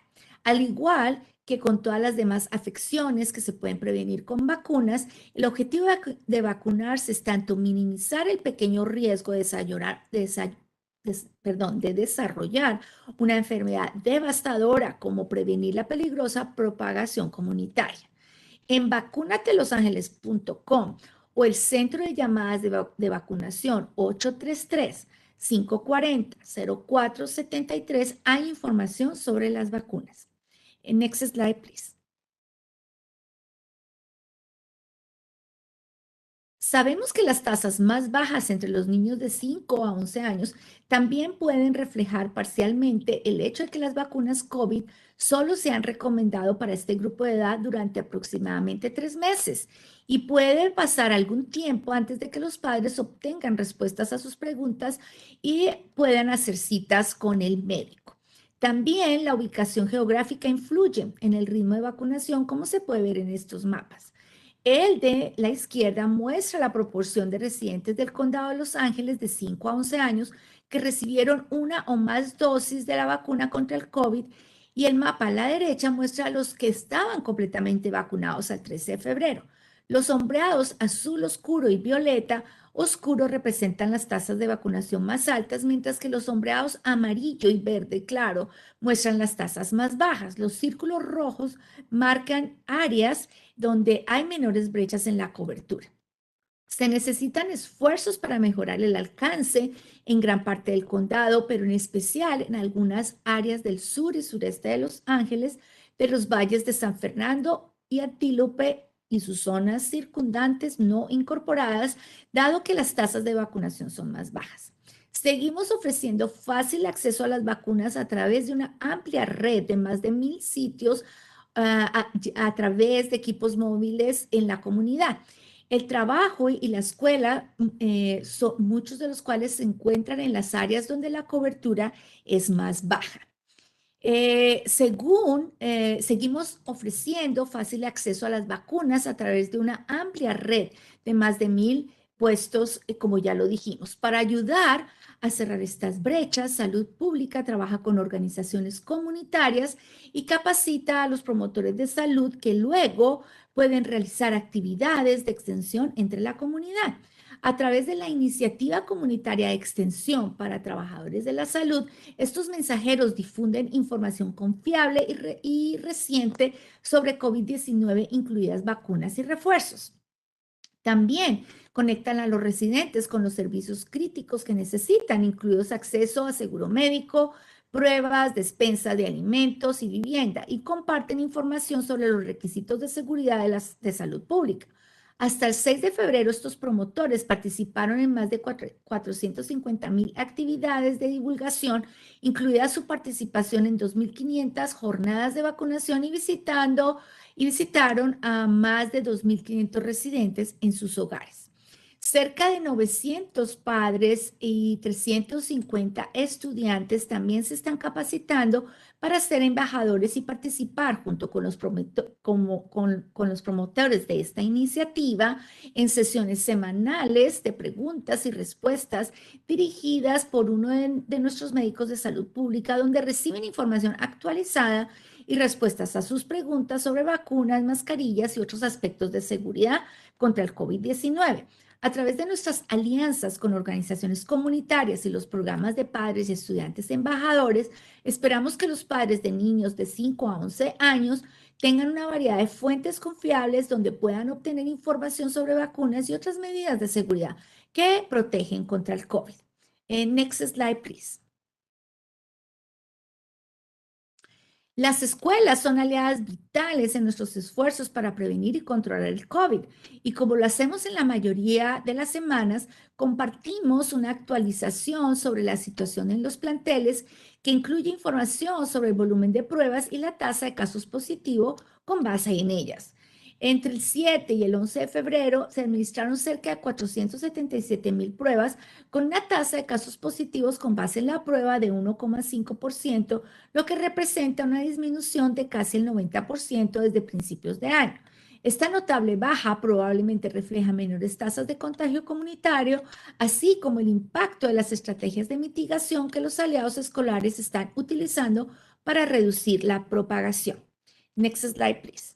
Al igual que con todas las demás afecciones que se pueden prevenir con vacunas, el objetivo de vacunarse es tanto minimizar el pequeño riesgo de desarrollar una enfermedad devastadora como prevenir la peligrosa propagación comunitaria. En vacunatelosangeles.com o el centro de llamadas de vacunación 833-540-0473 hay información sobre las vacunas. Next slide, please. Sabemos que las tasas más bajas entre los niños de 5 a 11 años también pueden reflejar parcialmente el hecho de que las vacunas COVID solo se han recomendado para este grupo de edad durante aproximadamente 3 meses y puede pasar algún tiempo antes de que los padres obtengan respuestas a sus preguntas y puedan hacer citas con el médico. También la ubicación geográfica influye en el ritmo de vacunación, como se puede ver en estos mapas. El de la izquierda muestra la proporción de residentes del condado de Los Ángeles de 5 a 11 años que recibieron una o más dosis de la vacuna contra el COVID, y el mapa a la derecha muestra a los que estaban completamente vacunados al 13 de febrero. Los sombreados azul oscuro y violeta oscuro representan las tasas de vacunación más altas, mientras que los sombreados amarillo y verde claro muestran las tasas más bajas. Los círculos rojos marcan áreas donde hay menores brechas en la cobertura. Se necesitan esfuerzos para mejorar el alcance en gran parte del condado, pero en especial en algunas áreas del sur y sureste de Los Ángeles, de los valles de San Fernando y Antílope y sus zonas circundantes no incorporadas, dado que las tasas de vacunación son más bajas. Seguimos ofreciendo fácil acceso a las vacunas a través de una amplia red de más de 1,000 sitios a través de equipos móviles en la comunidad. El trabajo y la escuela, muchos de los cuales se encuentran en las áreas donde la cobertura es más baja. Seguimos ofreciendo fácil acceso a las vacunas a través de una amplia red de más de 1,000 puestos, como ya lo dijimos. Para ayudar a cerrar estas brechas, Salud Pública trabaja con organizaciones comunitarias y capacita a los promotores de salud que luego pueden realizar actividades de extensión entre la comunidad. A través de la iniciativa comunitaria de extensión para trabajadores de la salud, estos mensajeros difunden información confiable y reciente sobre COVID-19, incluidas vacunas y refuerzos. También conectan a los residentes con los servicios críticos que necesitan, incluidos acceso a seguro médico, pruebas, despensa de alimentos y vivienda, y comparten información sobre los requisitos de seguridad de salud pública. Hasta el 6 de febrero, estos promotores participaron en más de 450,000 actividades de divulgación, incluida su participación en 2,500 jornadas de vacunación y visitaron a más de 2,500 residentes en sus hogares. Cerca de 900 padres y 350 estudiantes también se están capacitando para ser embajadores y participar junto con los promotores de esta iniciativa en sesiones semanales de preguntas y respuestas dirigidas por uno de nuestros médicos de salud pública, donde reciben información actualizada y respuestas a sus preguntas sobre vacunas, mascarillas y otros aspectos de seguridad contra el COVID-19. A través de nuestras alianzas con organizaciones comunitarias y los programas de padres y estudiantes embajadores, esperamos que los padres de niños de 5 a 11 años tengan una variedad de fuentes confiables donde puedan obtener información sobre vacunas y otras medidas de seguridad que protegen contra el COVID. Next slide, please. Las escuelas son aliadas vitales en nuestros esfuerzos para prevenir y controlar el COVID. Y como lo hacemos en la mayoría de las semanas, compartimos una actualización sobre la situación en los planteles que incluye información sobre el volumen de pruebas y la tasa de casos positivos con base en ellas. Entre el 7 y el 11 de febrero se administraron cerca de 477,000 pruebas con una tasa de casos positivos con base en la prueba de 1,5%, lo que representa una disminución de casi el 90% desde principios de año. Esta notable baja probablemente refleja menores tasas de contagio comunitario, así como el impacto de las estrategias de mitigación que los aliados escolares están utilizando para reducir la propagación. Next slide, please.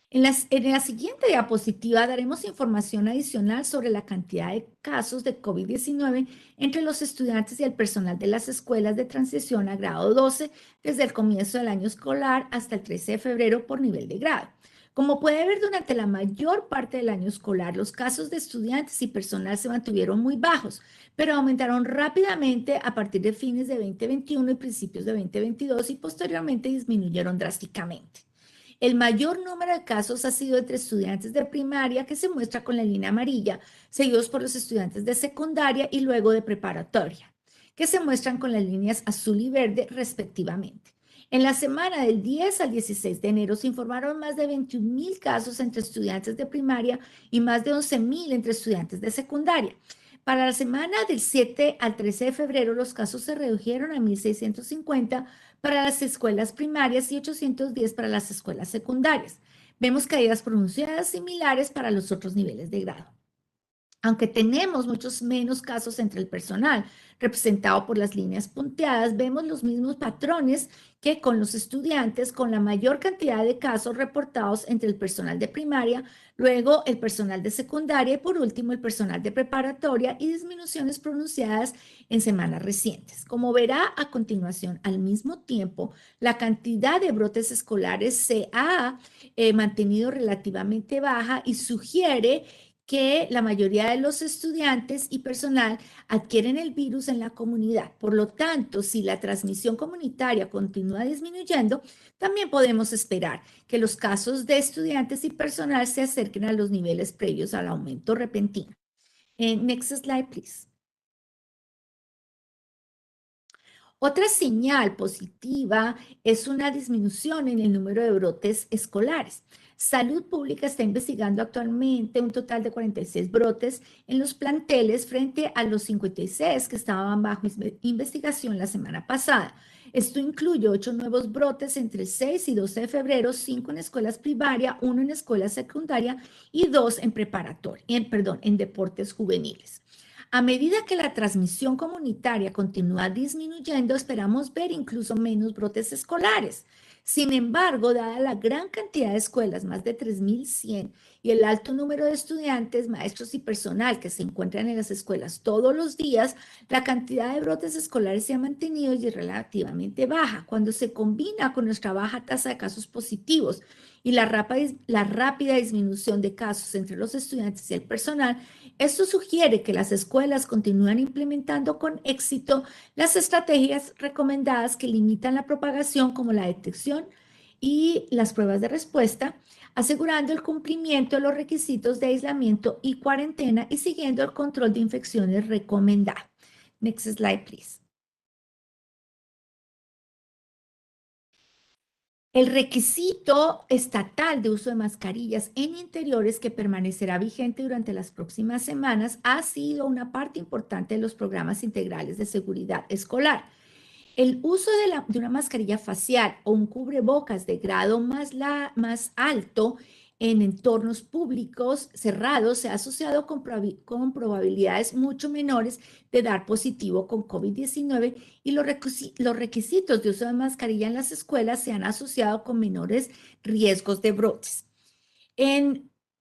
En la siguiente diapositiva daremos información adicional sobre la cantidad de casos de COVID-19 entre los estudiantes y el personal de las escuelas de transición a grado 12 desde el comienzo del año escolar hasta el 13 de febrero por nivel de grado. Como puede ver, durante la mayor parte del año escolar, los casos de estudiantes y personal se mantuvieron muy bajos, pero aumentaron rápidamente a partir de fines de 2021 y principios de 2022 y posteriormente disminuyeron drásticamente. El mayor número de casos ha sido entre estudiantes de primaria, que se muestra con la línea amarilla, seguidos por los estudiantes de secundaria y luego de preparatoria, que se muestran con las líneas azul y verde respectivamente. En la semana del 10 al 16 de enero se informaron más de 21,000 casos entre estudiantes de primaria y más de 11,000 entre estudiantes de secundaria. Para la semana del 7 al 13 de febrero, los casos se redujeron a 1,650 para las escuelas primarias y 810 para las escuelas secundarias. Vemos caídas pronunciadas similares para los otros niveles de grado. Aunque tenemos muchos menos casos entre el personal, representado por las líneas punteadas, vemos los mismos patrones que con los estudiantes, con la mayor cantidad de casos reportados entre el personal de primaria, luego el personal de secundaria y por último el personal de preparatoria, y disminuciones pronunciadas en semanas recientes. Como verá a continuación, al mismo tiempo, la cantidad de brotes escolares se ha mantenido relativamente baja y sugiere que la mayoría de los estudiantes y personal adquieren el virus en la comunidad. Por lo tanto, si la transmisión comunitaria continúa disminuyendo, también podemos esperar que los casos de estudiantes y personal se acerquen a los niveles previos al aumento repentino. Next slide, please. Otra señal positiva es una disminución en el número de brotes escolares. Salud Pública está investigando actualmente un total de 46 brotes en los planteles frente a los 56 que estaban bajo investigación la semana pasada. Esto incluye 8 nuevos brotes entre el 6 y 12 de febrero, 5 en escuelas primarias, 1 en escuela secundaria y 2 en preparatoria, en deportes juveniles. A medida que la transmisión comunitaria continúa disminuyendo, esperamos ver incluso menos brotes escolares. Sin embargo, dada la gran cantidad de escuelas, más de 3.100, y el alto número de estudiantes, maestros y personal que se encuentran en las escuelas todos los días, la cantidad de brotes escolares se ha mantenido y es relativamente baja. Cuando se combina con nuestra baja tasa de casos positivos y la rápida disminución de casos entre los estudiantes y el personal, esto sugiere que las escuelas continúan implementando con éxito las estrategias recomendadas que limitan la propagación, como la detección y las pruebas de respuesta, asegurando el cumplimiento de los requisitos de aislamiento y cuarentena y siguiendo el control de infecciones recomendado. Next slide, please. El requisito estatal de uso de mascarillas en interiores, que permanecerá vigente durante las próximas semanas, ha sido una parte importante de los programas integrales de seguridad escolar. El uso de una mascarilla facial o un cubrebocas de grado más alto en entornos públicos cerrados se ha asociado con probabilidades mucho menores de dar positivo con COVID-19, y los requisitos de uso de mascarilla en las escuelas se han asociado con menores riesgos de brotes.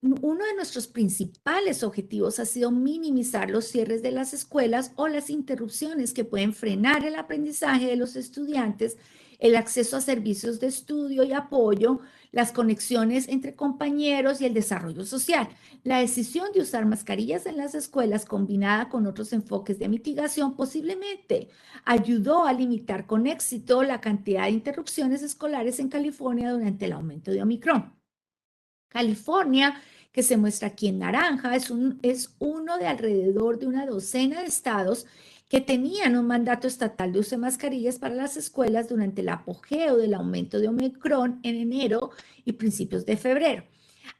Uno de nuestros principales objetivos ha sido minimizar los cierres de las escuelas o las interrupciones que pueden frenar el aprendizaje de los estudiantes, el acceso a servicios de estudio y apoyo, las conexiones entre compañeros y el desarrollo social. La decisión de usar mascarillas en las escuelas, combinada con otros enfoques de mitigación, posiblemente ayudó a limitar con éxito la cantidad de interrupciones escolares en California durante el aumento de Omicron. California, que se muestra aquí en naranja, es uno de alrededor de una docena de estados que tenían un mandato estatal de uso de mascarillas para las escuelas durante el apogeo del aumento de Omicron en enero y principios de febrero.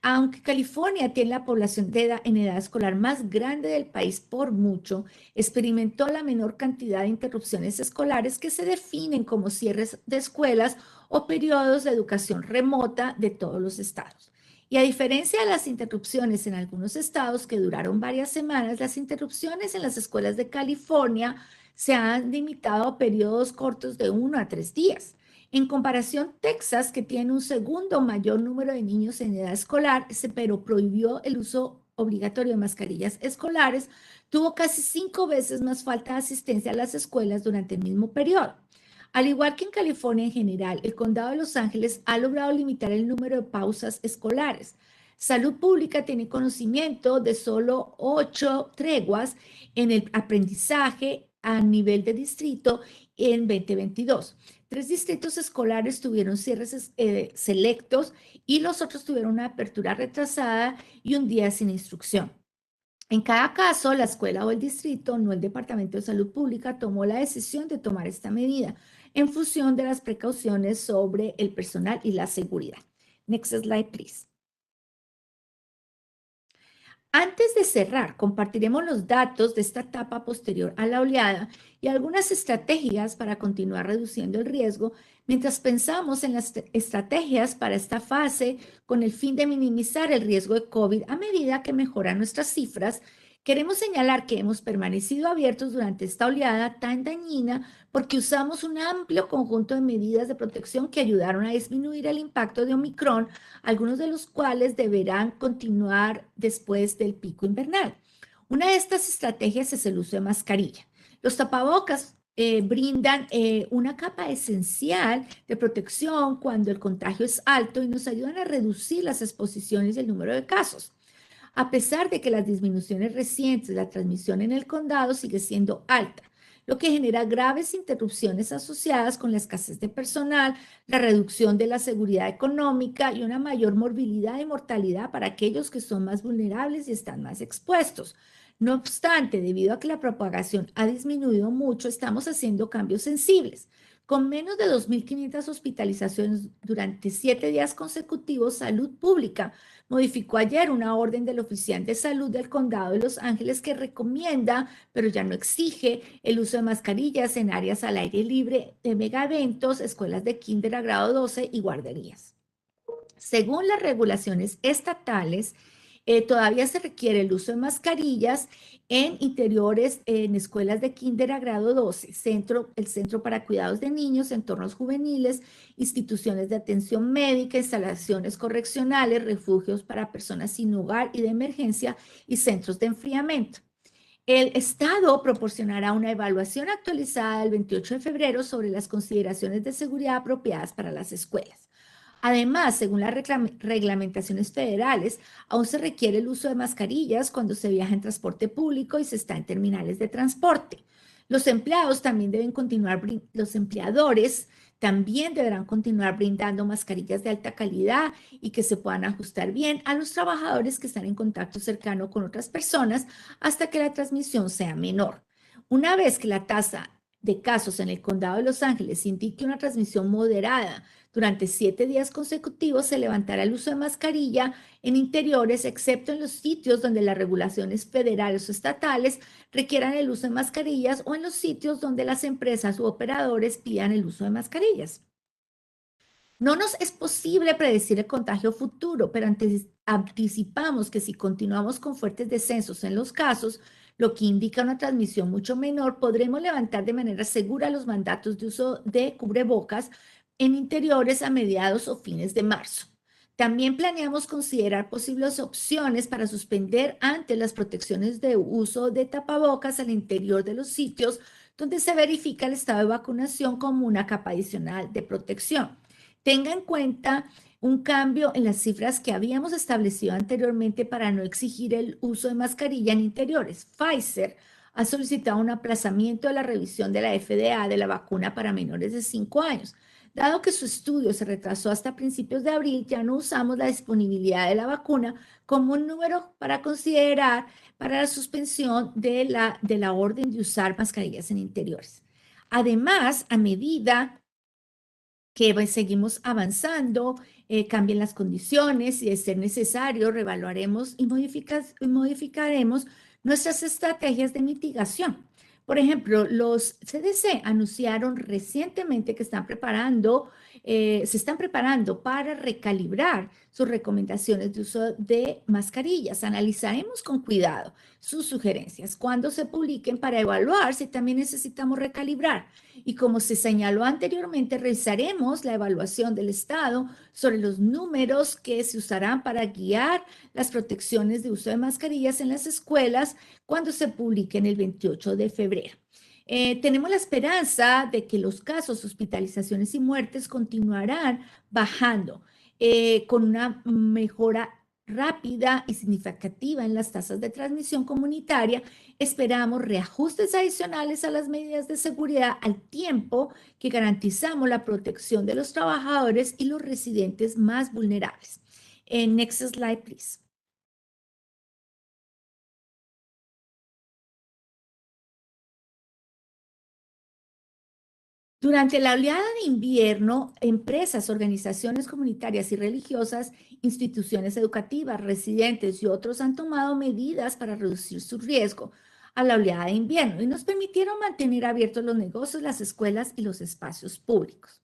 Aunque California tiene la población en edad escolar más grande del país por mucho, experimentó la menor cantidad de interrupciones escolares, que se definen como cierres de escuelas o periodos de educación remota de todos los estados. Y a diferencia de las interrupciones en algunos estados que duraron varias semanas, las interrupciones en las escuelas de California se han limitado a periodos cortos de 1 a 3 días. En comparación, Texas, que tiene un segundo mayor número de niños en edad escolar, pero prohibió el uso obligatorio de mascarillas escolares, tuvo casi 5 veces más falta de asistencia a las escuelas durante el mismo periodo. Al igual que en California en general, el condado de Los Ángeles ha logrado limitar el número de pausas escolares. Salud Pública tiene conocimiento de solo 8 treguas en el aprendizaje a nivel de distrito en 2022. 3 distritos escolares tuvieron cierres selectos y los otros tuvieron una apertura retrasada y un día sin instrucción. En cada caso, la escuela o el distrito, no el Departamento de Salud Pública, tomó la decisión de tomar esta medida en función de las precauciones sobre el personal y la seguridad. Next slide, please. Antes de cerrar, compartiremos los datos de esta etapa posterior a la oleada y algunas estrategias para continuar reduciendo el riesgo, mientras pensamos en las estrategias para esta fase con el fin de minimizar el riesgo de COVID a medida que mejoran nuestras cifras. Queremos señalar que hemos permanecido abiertos durante esta oleada tan dañina porque usamos un amplio conjunto de medidas de protección que ayudaron a disminuir el impacto de Omicron, algunos de los cuales deberán continuar después del pico invernal. Una de estas estrategias es el uso de mascarilla. Los tapabocas brindan una capa esencial de protección cuando el contagio es alto y nos ayudan a reducir las exposiciones y el número de casos. a pesar de que las disminuciones recientes de la transmisión en el condado sigue siendo alta, lo que genera graves interrupciones asociadas con la escasez de personal, la reducción de la seguridad económica y una mayor morbilidad y mortalidad para aquellos que son más vulnerables y están más expuestos. No obstante, debido a que la propagación ha disminuido mucho, estamos haciendo cambios sensibles. Con menos de 2.500 hospitalizaciones durante 7 días consecutivos, Salud Pública modificó ayer una orden del oficial de salud del condado de Los Ángeles que recomienda, pero ya no exige, el uso de mascarillas en áreas al aire libre, de megaeventos, escuelas de kinder a grado 12 y guarderías. Según las regulaciones estatales, todavía se requiere el uso de mascarillas en interiores, en escuelas de kinder a grado 12, el Centro para Cuidados de Niños, entornos juveniles, instituciones de atención médica, instalaciones correccionales, refugios para personas sin hogar y de emergencia y centros de enfriamiento. El Estado proporcionará una evaluación actualizada el 28 de febrero sobre las consideraciones de seguridad apropiadas para las escuelas. Además, según las reglamentaciones federales, aún se requiere el uso de mascarillas cuando se viaja en transporte público y se está en terminales de transporte. Los empleadores también deberán continuar brindando mascarillas de alta calidad y que se puedan ajustar bien a los trabajadores que están en contacto cercano con otras personas hasta que la transmisión sea menor. Una vez que la tasa de casos en el condado de Los Ángeles indique una transmisión moderada durante 7 días consecutivos, se levantará el uso de mascarilla en interiores, excepto en los sitios donde las regulaciones federales o estatales requieran el uso de mascarillas o en los sitios donde las empresas u operadores pidan el uso de mascarillas. No nos es posible predecir el contagio futuro, pero anticipamos que si continuamos con fuertes descensos en los casos, lo que indica una transmisión mucho menor, podremos levantar de manera segura los mandatos de uso de cubrebocas en interiores a mediados o fines de marzo. También planeamos considerar posibles opciones para suspender antes las protecciones de uso de tapabocas al interior de los sitios donde se verifica el estado de vacunación como una capa adicional de protección. Tenga en cuenta un cambio en las cifras que habíamos establecido anteriormente para no exigir el uso de mascarilla en interiores. Pfizer ha solicitado un aplazamiento de la revisión de la FDA de la vacuna para menores de 5 años. Dado que su estudio se retrasó hasta principios de abril, ya no usamos la disponibilidad de la vacuna como un número para considerar para la suspensión de la orden de usar mascarillas en interiores. Además, a medida que seguimos avanzando, cambien las condiciones y de ser necesario, reevaluaremos y modificaremos nuestras estrategias de mitigación. Por ejemplo, los CDC anunciaron recientemente que se están preparando para recalibrar sus recomendaciones de uso de mascarillas. Analizaremos con cuidado sus sugerencias cuando se publiquen para evaluar si también necesitamos recalibrar. Y como se señaló anteriormente, revisaremos la evaluación del Estado sobre los números que se usarán para guiar las protecciones de uso de mascarillas en las escuelas cuando se publiquen el 28 de febrero. Tenemos la esperanza de que los casos, hospitalizaciones y muertes continuarán bajando con una mejora rápida y significativa en las tasas de transmisión comunitaria. Esperamos reajustes adicionales a las medidas de seguridad al tiempo que garantizamos la protección de los trabajadores y los residentes más vulnerables. Next slide, please. Durante la oleada de invierno, empresas, organizaciones comunitarias y religiosas, instituciones educativas, residentes y otros han tomado medidas para reducir su riesgo a la oleada de invierno y nos permitieron mantener abiertos los negocios, las escuelas y los espacios públicos.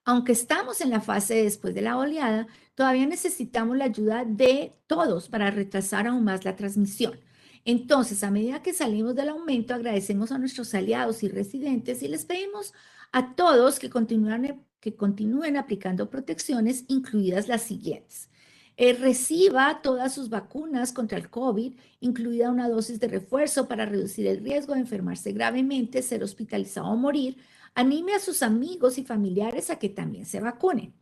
Aunque estamos en la fase después de la oleada, todavía necesitamos la ayuda de todos para retrasar aún más la transmisión. Entonces, a medida que salimos del aumento, agradecemos a nuestros aliados y residentes y les pedimos a todos que continúen aplicando protecciones, incluidas las siguientes. Reciba todas sus vacunas contra el COVID, incluida una dosis de refuerzo para reducir el riesgo de enfermarse gravemente, ser hospitalizado o morir. Anime a sus amigos y familiares a que también se vacunen.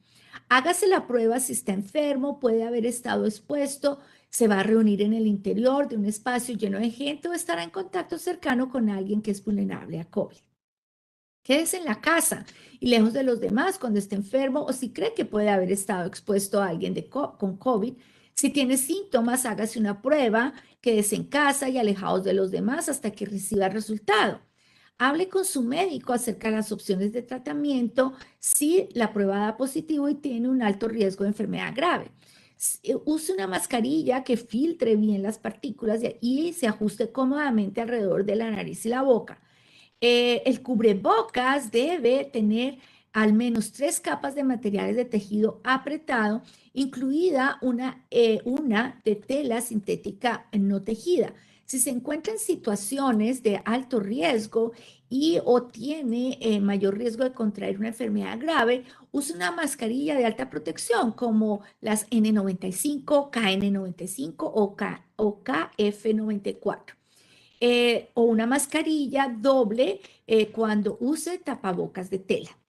Hágase la prueba si está enfermo, puede haber estado expuesto, Se va a reunir en el interior de un espacio lleno de gente o estará en contacto cercano con alguien que es vulnerable a COVID. Quédese en la casa y lejos de los demás cuando esté enfermo o si cree que puede haber estado expuesto a alguien con COVID. Si tiene síntomas, hágase una prueba, quédese en casa y alejados de los demás hasta que reciba el resultado. Hable con su médico acerca de las opciones de tratamiento si la prueba da positivo y tiene un alto riesgo de enfermedad grave. Use una mascarilla que filtre bien las partículas y se ajuste cómodamente alrededor de la nariz y la boca. El cubrebocas debe tener al menos 3 capas de materiales de tejido apretado, incluida una de tela sintética no tejida. Si se encuentra en situaciones de alto riesgo y o tiene mayor riesgo de contraer una enfermedad grave, use una mascarilla de alta protección como las N95, KN95 o KF94. O una mascarilla doble cuando use tapabocas de tela.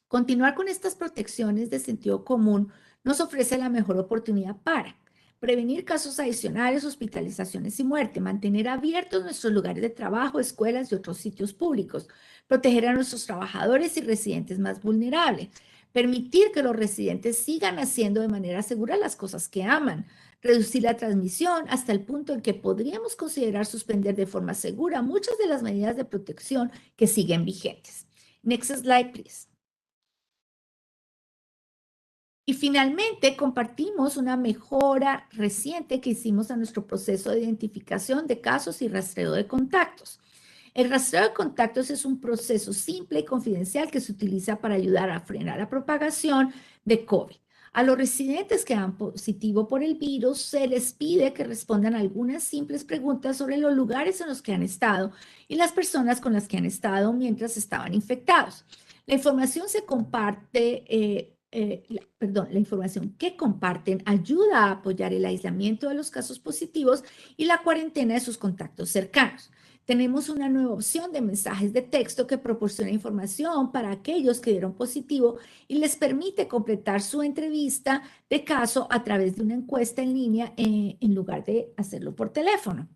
Continuar con estas protecciones de sentido común nos ofrece la mejor oportunidad para prevenir casos adicionales, hospitalizaciones y muerte, mantener abiertos nuestros lugares de trabajo, escuelas y otros sitios públicos, proteger a nuestros trabajadores y residentes más vulnerables, permitir que los residentes sigan haciendo de manera segura las cosas que aman, reducir la transmisión hasta el punto en que podríamos considerar suspender de forma segura muchas de las medidas de protección que siguen vigentes. Next slide, please. Y finalmente, compartimos una mejora reciente que hicimos a nuestro proceso de identificación de casos y rastreo de contactos. El rastreo de contactos es un proceso simple y confidencial que se utiliza para ayudar a frenar la propagación de COVID. A los residentes que dan positivo por el virus se les pide que respondan algunas simples preguntas sobre los lugares en los que han estado y las personas con las que han estado mientras estaban infectados. La información se comparte, la información que comparten ayuda a apoyar el aislamiento de los casos positivos y la cuarentena de sus contactos cercanos. Tenemos una nueva opción de mensajes de texto que proporciona información para aquellos que dieron positivo y les permite completar su entrevista de caso a través de una encuesta en línea en lugar de hacerlo por teléfono.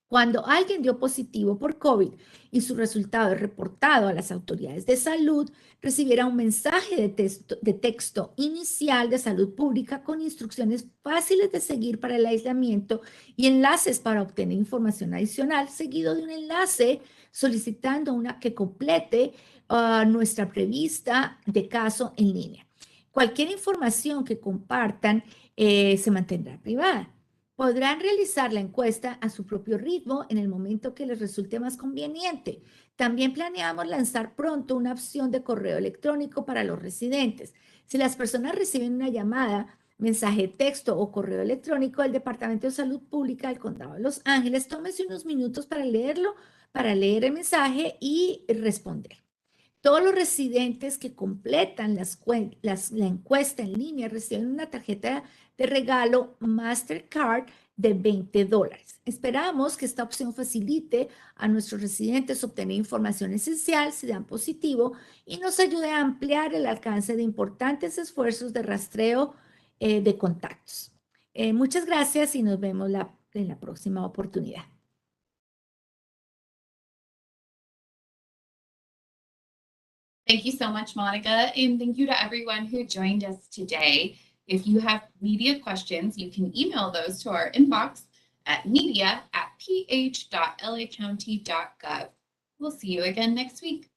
Cuando alguien dio positivo por COVID y su resultado es reportado a las autoridades de salud, recibirá un mensaje de texto inicial de salud pública con instrucciones fáciles de seguir para el aislamiento y enlaces para obtener información adicional, seguido de un enlace solicitando que complete nuestra prevista de caso en línea. Cualquier información que compartan se mantendrá privada. Podrán realizar la encuesta a su propio ritmo en el momento que les resulte más conveniente. También planeamos lanzar pronto una opción de correo electrónico para los residentes. Si las personas reciben una llamada, mensaje de texto o correo electrónico del Departamento de Salud Pública del Condado de Los Ángeles, tómense unos minutos para leerlo, para leer el mensaje y responder. Todos los residentes que completan la encuesta en línea reciben una tarjeta de regalo Mastercard de $20. Esperamos que esta opción facilite a nuestros residentes obtener información esencial si dan positivo y nos ayude a ampliar el alcance de importantes esfuerzos de rastreo de contactos. Muchas gracias y nos vemos en la próxima oportunidad. Thank you so much, Monica, and thank you to everyone who joined us today. If you have media questions, you can email those to our inbox at media@ph.lacounty.gov. We'll see you again next week.